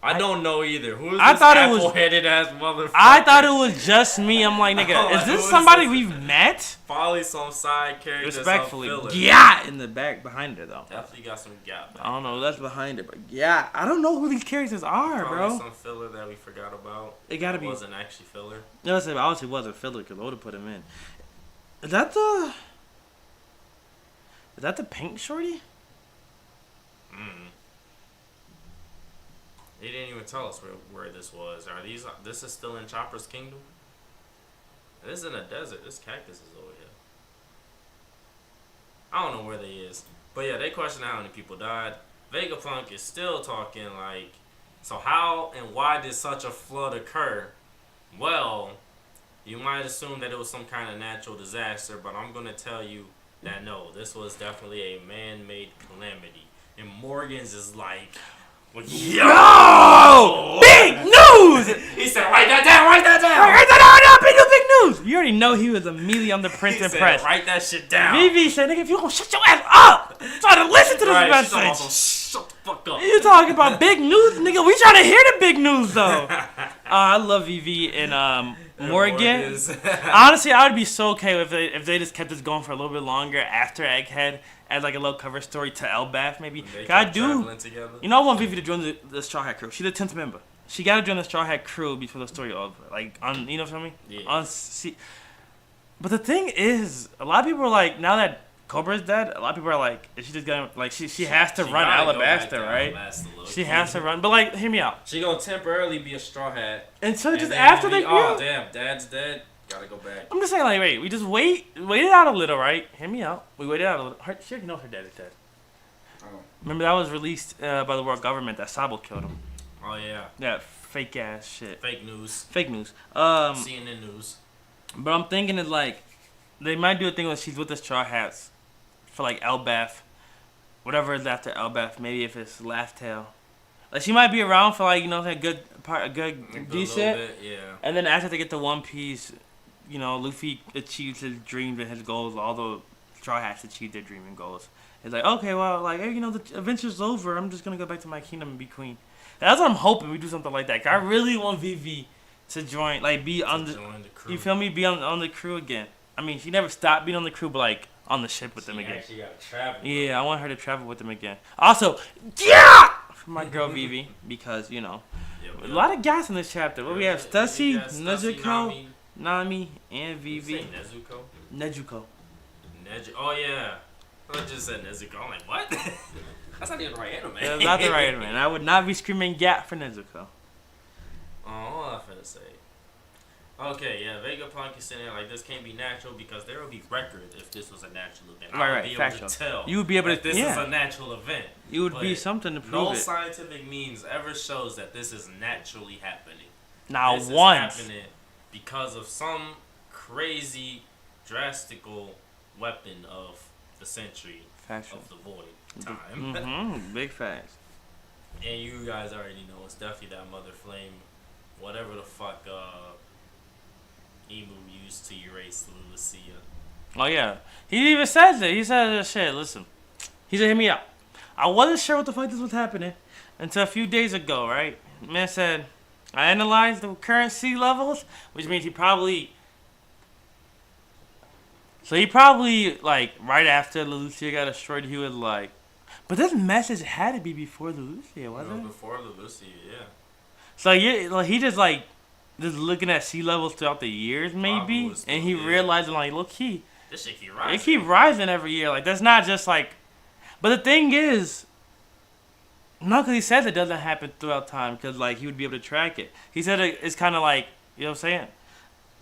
I don't know either. Who is this apple-headed ass motherfucker? I thought it was just me. I'm like, nigga, is this somebody we've met? Probably some side character. Respectfully. Yeah, in the back behind her, though. Definitely got some gap. I don't know. That's behind her. But yeah, I don't know who these characters are, probably some filler that we forgot about. It gotta be. It wasn't actually filler. No, it obviously wasn't filler because I would have put him in. Is that the pink shorty? They didn't even tell us where this was. This is still in Chopper's Kingdom? This is in a desert. This cactus is over here. I don't know where they is. But yeah, they question how many people died. Vegapunk is still talking like, so how and why did such a flood occur? Well, you might assume that it was some kind of natural disaster, but I'm going to tell you that no, this was definitely a man-made calamity. And Morgan's is like... Yo! Big news! He said, write that down, write that down! Write that down, big news! You already know he was immediately on the print and press. Write that shit down. Vivi said, nigga, if you gonna shut your ass up, try to listen to this message. Shut the fuck up. You talking about big news, nigga? We trying to hear the big news, though. I love Vivi and Morgan. Honestly, I would be so okay if they just kept this going for a little bit longer after Egghead. As like a little cover story to Elbaf, maybe. I do. You know, I want Vivi to join the Straw Hat crew. She's the 10th member. She got to join the Straw Hat crew before the story over. Like, you know what I mean? Yeah. But the thing is, a lot of people are like, now that Cobra's dead, a lot of people are like, is she just gonna, like, she has to run Alabasta, right? She has to run. But, like, hear me out. She gonna temporarily be a Straw Hat. And so just after they oh, damn, Dad's dead. Gotta go back. I'm just saying, like, wait, we just waited out a little, right? Hear me out. We waited out a little. She already knows her dad is dead. Oh. Remember that was released by the world government that Sabo killed him. Oh yeah. That fake ass shit. Fake news. Fake news. CNN news. But I'm thinking is like, they might do a thing where she's with the Straw Hats for like Elbath, whatever is after Elbath. Maybe if it's Laugh Tale. Like she might be around for like, you know, a good decent. Bit, yeah. And then after they get to One Piece, you know, Luffy achieves his dreams and his goals. All the Straw Hats achieved their dream and goals. It's like, okay, well, like, hey, you know, the adventure's over. I'm just gonna go back to my kingdom and be queen. That's what I'm hoping we do something like that. 'Cause I really want Vivi to join, like, be on the crew. You feel me? Be on the crew again. I mean, she never stopped being on the crew, but like on the ship with them again. She got to travel. Yeah, I want her to travel with them again. Also, yeah, for my girl Vivi, because you know, a lot of gas in this chapter. What we have: Stussy, Nezuko, Nami, and Vivi. Nezuko. Nezuko. Oh yeah, I just said Nezuko. I'm like, what? That's not even the right anime. That's not the right anime. And I would not be screaming "Gat" for Nezuko. Oh, what was I finna say? Okay, yeah, Vegapunk is sitting there like, this can't be natural because there would be record if this was a natural event. I would be able to tell. You would be able to. This is a natural event. You would be something to prove no it. No scientific means ever shows that this is naturally happening. Now this once. Is happening because of some crazy, drastical weapon of the century of the void time. Mm-hmm. Big facts. And you guys already know it's definitely that Mother Flame, whatever the fuck. Emu used to erase Lucia. Oh yeah, he even says it. He says, "Shit, listen." He said, "Hear me out. I wasn't sure what the fuck this was happening until a few days ago, right?" Man said, "I analyzed the current sea levels, which means he probably like right after Lucia got destroyed, he was like, but this message had to be before Lucia, wasn't it? Before Lucia, yeah. So yeah, like he just looking at sea levels throughout the years, maybe, and he realizing like, look, this shit keep rising. It keep rising every year. Like that's not just like, but the thing is, no, because he says it doesn't happen throughout time, because like he would be able to track it. He said it's kind of like, you know what I'm saying.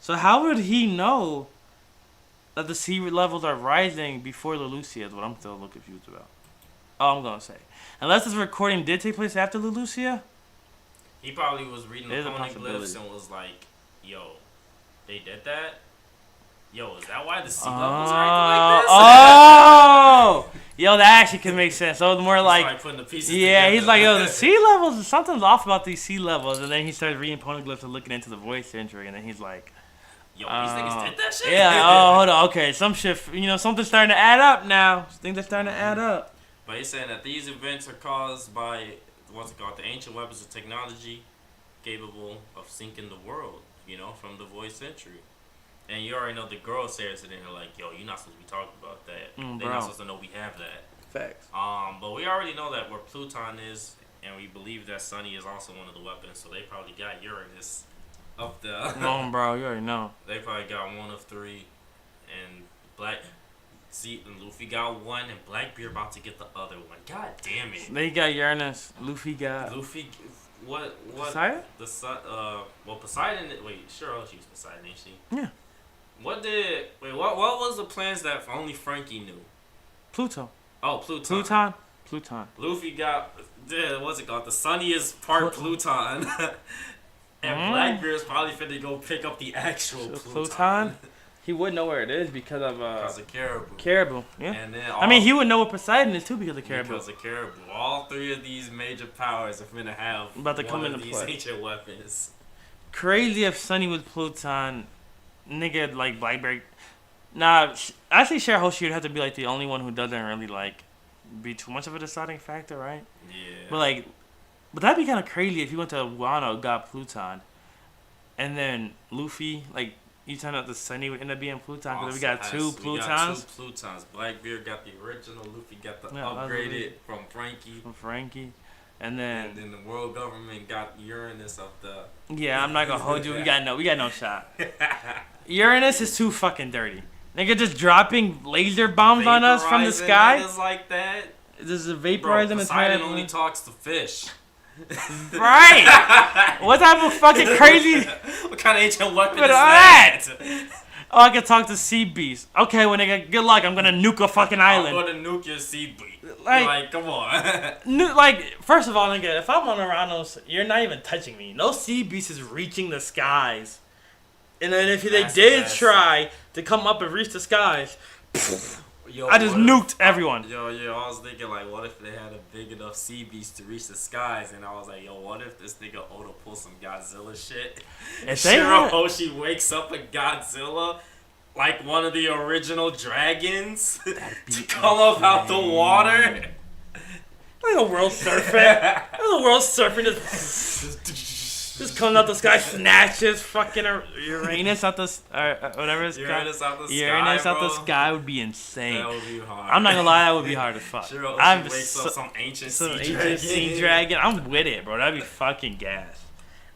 So how would he know that the sea levels are rising before Leloucia? Is what I'm still a little confused about. Oh, I'm gonna say, unless this recording did take place after Leloucia. He probably was reading the poneglyphs and was like, yo, they did that? Yo, is that why the sea levels are acting like this? Oh! Yo, that actually could make sense. So it's more like, putting the pieces yeah, together. He's like, yo, the sea levels, something's off about these sea levels. And then he starts reading poneglyphs and looking into the void century. And then he's like, yo, these niggas did that shit? Yeah, oh, hold on. Okay, some shit, you know, something's starting to add up now. Things are starting to add up. But he's saying that these events are caused by, what's it called, the ancient weapons of technology capable of sinking the world, you know, from the void century. And you already know the girls there sitting there like, yo, you're not supposed to be talking about that. They're not supposed to know we have that. Facts. But we already know that where Pluton is, and we believe that Sunny is also one of the weapons, so they probably got Uranus up there. Come on, bro, you already know. They probably got one of three, and and Luffy got one, and Blackbeard about to get the other one. God damn it. They got Uranus. Luffy got... What? Poseidon? Poseidon... Wait, sure, she was Poseidon, ain't she? Yeah. What was the plans that only Frankie knew? Pluto. Oh, Pluton. Luffy got... What's it called? The sunniest part Pluton. And Blackbeard's probably finna go pick up the actual Pluton. He would know where it is because of Caribou. Caribou, yeah. And then I mean, he would know what Poseidon is too because of Caribou. Because of Caribou. All three of these major powers are finna have about to come into these play. ancient weapons. Crazy if Sunny was Pluton, nigga like Blackbeard. Nah, I think Shirahoshi would have to be like the only one who doesn't really like be too much of a deciding factor, right? Yeah. But that'd be kind of crazy if he went to Wano, got Pluton, and then Luffy like. You turned out the Sunny would end up being Pluton because we got two Plutons. We got two Plutons. Blackbeard got the original. Luffy got the upgraded from Frankie. And then the world government got Uranus of the... Yeah, I'm not going to hold you. We got no shot. Uranus is too fucking dirty. Nigga just dropping laser bombs on us from the sky. Like that. This is vaporizing Poseidon only talks to fish. Right. What type of fucking crazy? What kind of ancient weapon is that? Oh, I can talk to sea beasts. Okay, when nigga, good luck. I'm gonna nuke a fucking island. I'm gonna nuke your sea beast. Like, come on. Like, first of all, nigga, if I'm on Uranus, you're not even touching me. No sea beast is reaching the skies. And then if they did try to come up and reach the skies, yo, I just nuked everyone. Yo, I was thinking, like, what if they had a big enough sea beast to reach the skies? And I was like, yo, what if this nigga Oda pulls some Godzilla shit? If they Shirahoshi wakes up a Godzilla, like one of the original dragons, to come up out the water. Like a world surfing. Just coming out the sky, snatches fucking Uranus out the whatever it's Uranus out the sky. Uranus out bro. the sky would be insane. That would be hard. I'm not gonna lie, that would be hard as fuck. Shirahoshi wakes up some ancient sea dragon. I'm with it, bro. That'd be fucking gas.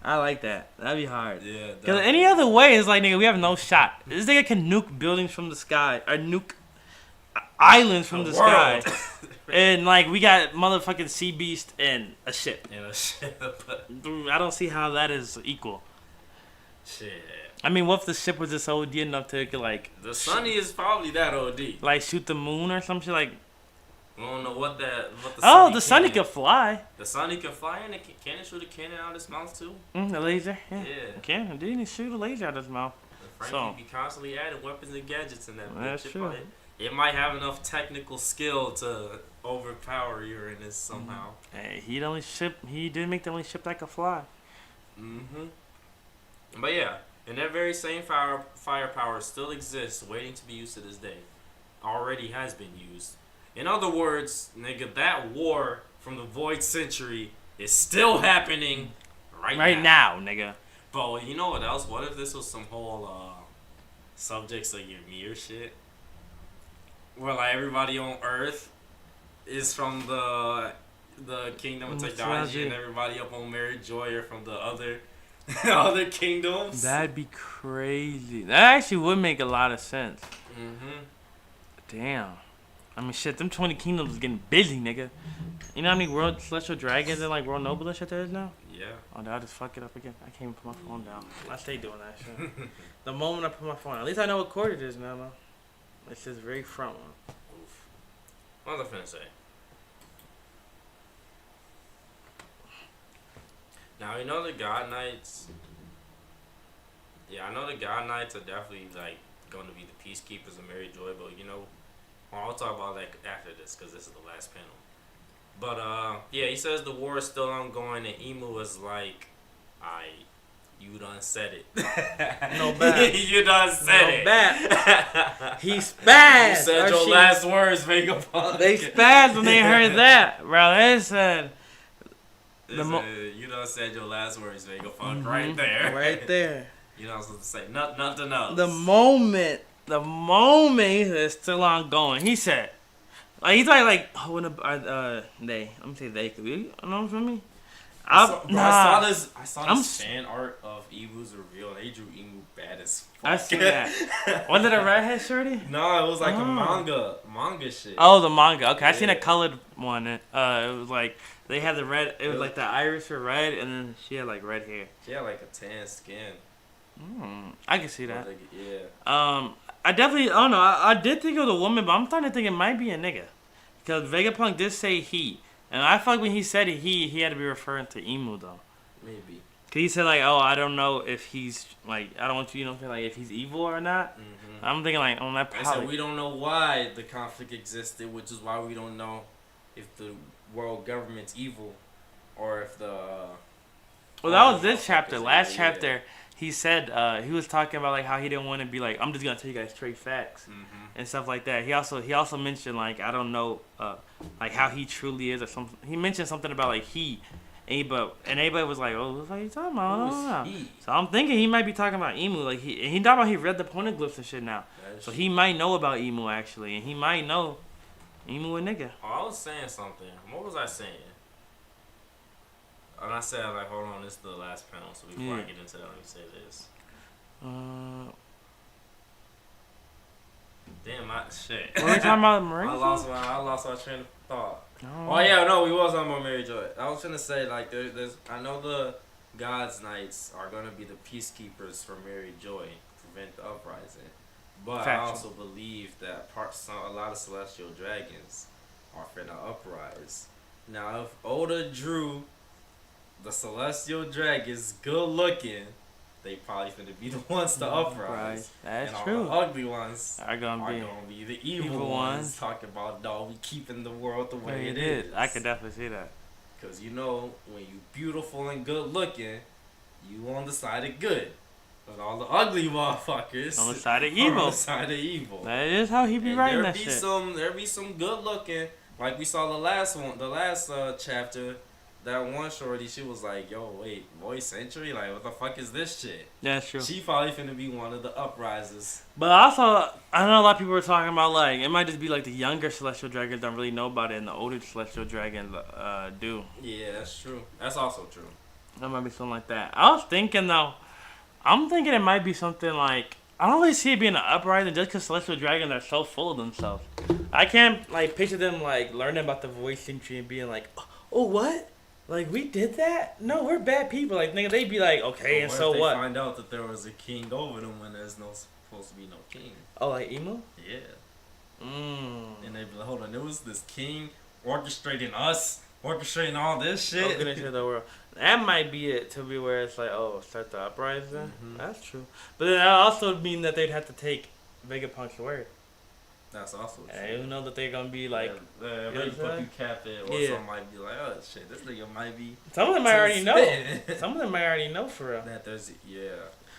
I like that. That'd be hard. Yeah. Because any other way is like, nigga, we have no shot. This nigga can nuke buildings from the sky, or nuke islands from the sky. And, like, we got motherfucking sea beast and a ship. Dude, I don't see how that is equal. Shit. I mean, what if the ship was just OD enough to, like... The Sunny is probably that OD. Like, shoot the moon or some shit, like... I don't know what the Oh, the Sunny can fly. The Sunny can fly, and can it shoot a cannon out of its mouth, too? The laser, yeah. It can. Didn't he shoot a laser out of his mouth? Frankie be constantly adding weapons and gadgets in that. That's true. It might have enough technical skill to overpower Uranus somehow. Hey, he did make the only ship that could fly. But yeah, and that very same firepower still exists, waiting to be used to this day. Already has been used. In other words, nigga, that war from the Void Century is still happening right now, nigga. Bro, you know what else? What if this was some whole subjects of Ymir shit? Where like everybody on Earth is from the kingdom of Tadaji, and everybody up on Mary Joy are from the other kingdoms. That'd be crazy. That actually would make a lot of sense. Damn. I mean, shit, them 20 kingdoms is getting busy, nigga. You know how many world celestial dragons and like world noble and shit there is now? Yeah. Oh, did I just fuck it up again? I can't even put my phone down. I stay doing that shit. The moment I put my phone down. At least I know what chord it is now, though. It's just very front one. Oof. What was I finna say? Now, you know the God Knights... Yeah, I know the God Knights are definitely, like, going to be the peacekeepers of Mary Joy, but, you know... Well, I'll talk about that after this, because this is the last panel. But, yeah, he says the war is still ongoing, and Imu is like, you done said it. No bad. You done said it. No bad. He spazzed. You said your last words, Vegapunk. They spazzed when they heard that, bro. They said... You done said your last words, Vegapunk, right there. Right there. You know what I was supposed to say? Nothing else. The moment it's still ongoing, he said... Like, he's like, oh, when they, I'm gonna say they, you know what I mean? I saw this fan art of Imu's reveal. They drew Imu bad as fuck. I see that. Was it a redhead shorty? No, it was like a manga shit. Oh, the manga. Okay, I seen a colored one. It was like they had the red. It was like the iris were red, and then she had like red hair. She had like a tan skin. I can see that. Yeah. I definitely. I don't know. I did think it was a woman, but I'm starting to think it might be a nigga, because Vegapunk did say he. And I feel like when he said it, he had to be referring to Imu, though. Maybe. Because he said, like, oh, I don't know if he's, like, I don't want you to know, like, if he's evil or not. I'm thinking, like, on that probably. I said, we don't know why the conflict existed, which is why we don't know if the world government's evil or if the... Well, that was this chapter. Last chapter, he said, he was talking about, like, how he didn't want to be, like, I'm just going to tell you guys straight facts. And stuff like that. He also mentioned, like, I don't know, like, how he truly is or something. He mentioned something about, like, he. And everybody was like, oh, what are you talking about? I don't know. So I'm thinking he might be talking about Imu. Like, he talked about he read the poneglyphs and shit now. So he might know about Imu, actually. And he might know Imu a nigga. Oh, I was saying something. What was I saying? And I said, like, hold on, this is the last panel. So before I get into that, let me say this. Damn, shit. What are we talking about, Marie? I lost my train of thought. Oh yeah, no, we was on about Mary Joy. I was gonna say like there's I know the God's Knights are gonna be the peacekeepers for Mary Joy, prevent the uprising. But I also believe that a lot of celestial dragons are finna uprise. Now, if Oda drew the celestial dragons good looking, they probably finna be the ones to uprise. That's and true. All the ugly ones are gonna be the evil ones. Talking about, no, we keeping the world the way it is. I could definitely see that. Because you know, when you beautiful and good looking, you on the side of good. But all the ugly motherfuckers on the side of evil. On the side of evil. That is how he be writing that shit. There be some good looking, like we saw the last chapter. That one shorty, she was like, "Yo, wait, Voice Century? Like, what the fuck is this shit?" Yeah, that's true. She probably finna be one of the uprisers. But also, I know a lot of people were talking about like it might just be like the younger celestial dragons don't really know about it, and the older celestial dragons do. Yeah, that's true. That's also true. That might be something like that. I was thinking though. I'm thinking it might be something like I don't really see it being an uprising just because celestial dragons are so full of themselves. I can't like picture them like learning about the Voice Century and being like, "Oh, what? Like we did that? No, we're bad people." Like nigga, they'd be like, "Okay, and so what?" Find out that there was a king over them when there's no supposed to be no king. Oh, like emo? Yeah. And they'd be like, "Hold on, there was this king orchestrating us, orchestrating all this shit." The world. That might be it to be where it's like, oh, start the uprising. Mm-hmm. That's true. But then that also mean that they'd have to take Vegapunk's word. That's also true. And you know that they're gonna be like, ready to put you captive, or some might be like, oh shit, this nigga might be. Some of them might already know. Some of them might already know for real. That there's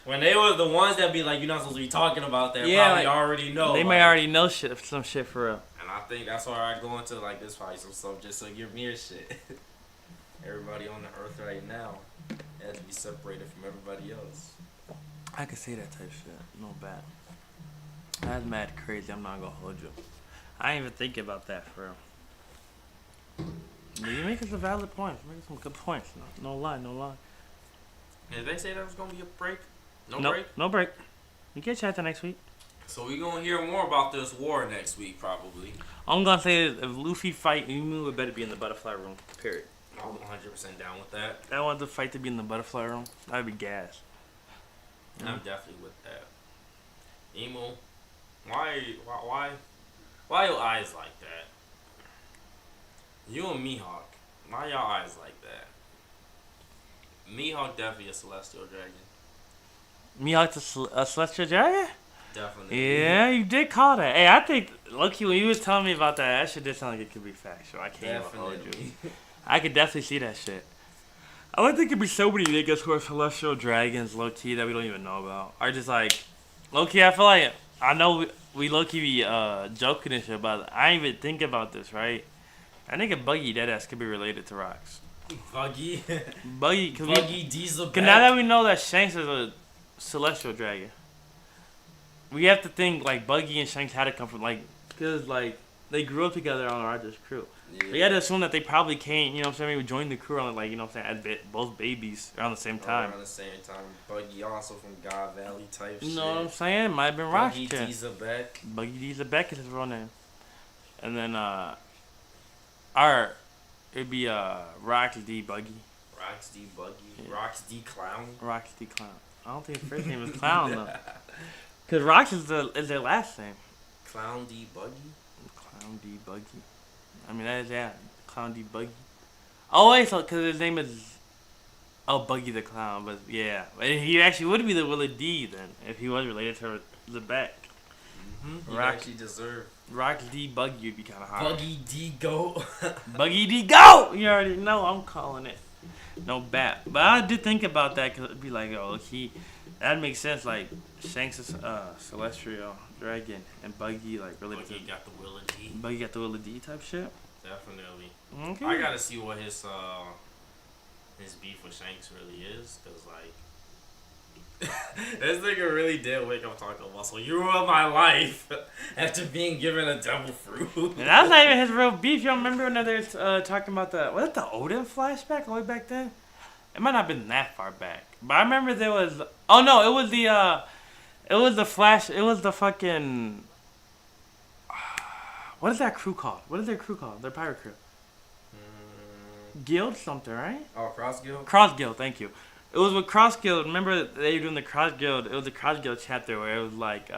When they were the ones that be like, you're not supposed to be talking about that, probably already know. They may already know some shit for real. And I think that's why I go into like this probably some stuff just so you're mere shit. Everybody on the earth right now has to be separated from everybody else. I can see that type of shit. No bad. That's mad crazy. I'm not gonna hold you. I ain't even thinking about that for real. You make some valid points. You make some good points. No lie. Did they say there was gonna be a break? No break. You get chat next week. So we gonna hear more about this war next week, probably. I'm gonna say if Luffy fight Umu, it better be in the butterfly room. Period. I'm 100% down with that. I want the fight to be in the butterfly room. That'd be gas. I'm definitely with that. Emo, why your eyes like that? You and Mihawk, why your eyes like that? Mihawk definitely a celestial dragon. Mihawk's a celestial dragon? Definitely. Yeah, you did call that. Hey, I think, Loki, when you was telling me about that shit did sound like it could be factual. I can't even hold you. I could definitely see that shit. I would think it'd be so many niggas who are celestial dragons, low key, that we don't even know about. Or just like, low key, I feel like, I know we low key be joking and shit, but I ain't even think about this, right? I think a Buggy deadass could be related to Rocks. Buggy Diesel. Cause now that we know that Shanks is a celestial dragon, we have to think like Buggy and Shanks had to come from cause like they grew up together on Roger's crew. Yeah. We had to assume that they probably came, you know what I'm saying, we joined the crew on you know what I'm saying, both babies around the same time. Around the same time. Buggy also from God Valley type shit. You know what I'm saying? Might have been Rock's Buggy Dieselbeck. Buggy Dieselbeck is his real name. And then it'd be Rox D Buggy. Rox D Buggy. Yeah. Rox D Clown. Rox D Clown. I don't think his first name is Clown though. Cause Rox is their last name. Clown D Buggy. Clown D Buggy. I mean that is Clown D Buggy. Oh wait, so cause his name is Buggy the Clown, but yeah, he actually would be the Willa D then if he was related to the back. He actually deserved. Rox D Buggy would be kind of hard. Buggy D Go. Buggy D Go. You already know I'm calling it. No bat, but I did think about that because it'd be like, oh, that makes sense. Like Shanks is celestial dragon and Buggy really. Buggy got the Willa D. Buggy got the Willa D type shit. Definitely. Okay. I gotta see what his beef with Shanks really is, cause this nigga really did wake up talking about, so you ruined my life after being given a devil fruit. And that's not even his real beef. You remember when they were talking about was it the Odin flashback all the way back then? It might not have been that far back, but I remember there was. Oh no, it was the flash. It was the fucking. What is that crew called? What is their crew called? Their pirate crew. Guild something, right? Oh, Cross Guild. Cross Guild, thank you. It was with Cross Guild. Remember they were doing the Cross Guild. It was the Cross Guild chapter where it was like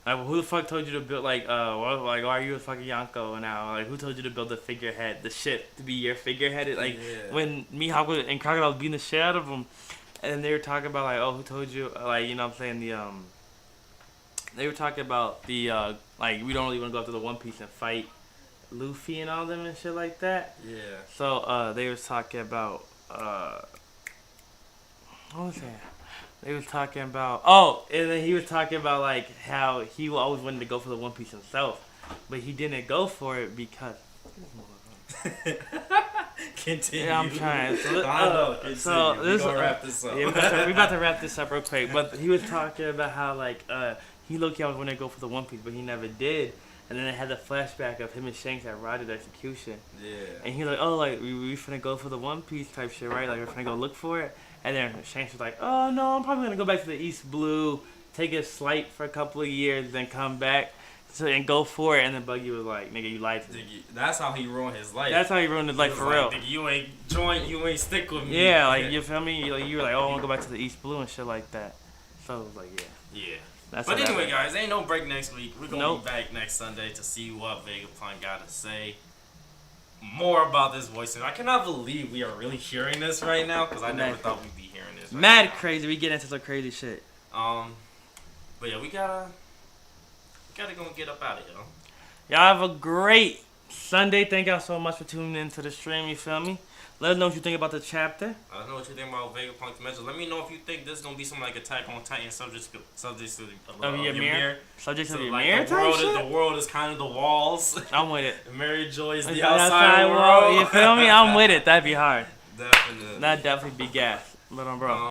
who the fuck told you to build why are you a fucking Yonko now? Like, who told you to build the figurehead, the shit to be your figurehead? When Mihawk and Crocodile was beating the shit out of him, and then they were talking about like, oh, who told you? Like, you know what I'm saying, they were talking about the like, we don't really want to go after the One Piece and fight Luffy and all them and shit like that. Yeah. So they was talking about what was that? They was talking about and then he was talking about like how he always wanted to go for the One Piece himself, but he didn't go for it because. Continue. Yeah, I'm trying. So we're gonna wrap this up. Yeah, we about to wrap this up real quick. But he was talking about how like he looked always wanted to go for the One Piece, but he never did. And then it had the flashback of him and Shanks at Roger's execution. Yeah. And he was like, oh, like we finna go for the One Piece type shit, right? Like we're finna go look for it. And then Shanks was like, oh no, I'm probably gonna go back to the East Blue, take a slight for a couple of years, then come back and go for it. And then Buggy was like, nigga, you lied to me. That's how he ruined his life. That's how he ruined his life for real. Nigga, you ain't stick with me. Yeah, like you feel me? Like you were like, oh, I wanna go back to the East Blue and shit like that. So it was like, yeah. Yeah. But anyway, guys, ain't no break next week. We're going to be back next Sunday to see what Vegapunk got to say. More about this voice. I cannot believe we are really hearing this right now because I never thought we'd be hearing this right Mad now. Crazy. We get into some crazy shit. But yeah, we gotta go and get up out of here. Y'all have a great Sunday. Thank y'all so much for tuning into the stream. You feel me? Let us know what you think about the chapter. Let us know what you think about Vegapunk's message. Let me know if you think this is gonna be something like Attack on Titan, subject to Ymir. Subject to the like Ymir type shit? The world is kind of the walls. I'm with it. Mary Joy is the outside world. You feel me? I'm with it. That'd be hard. Definitely. That'd definitely be gas. But bro.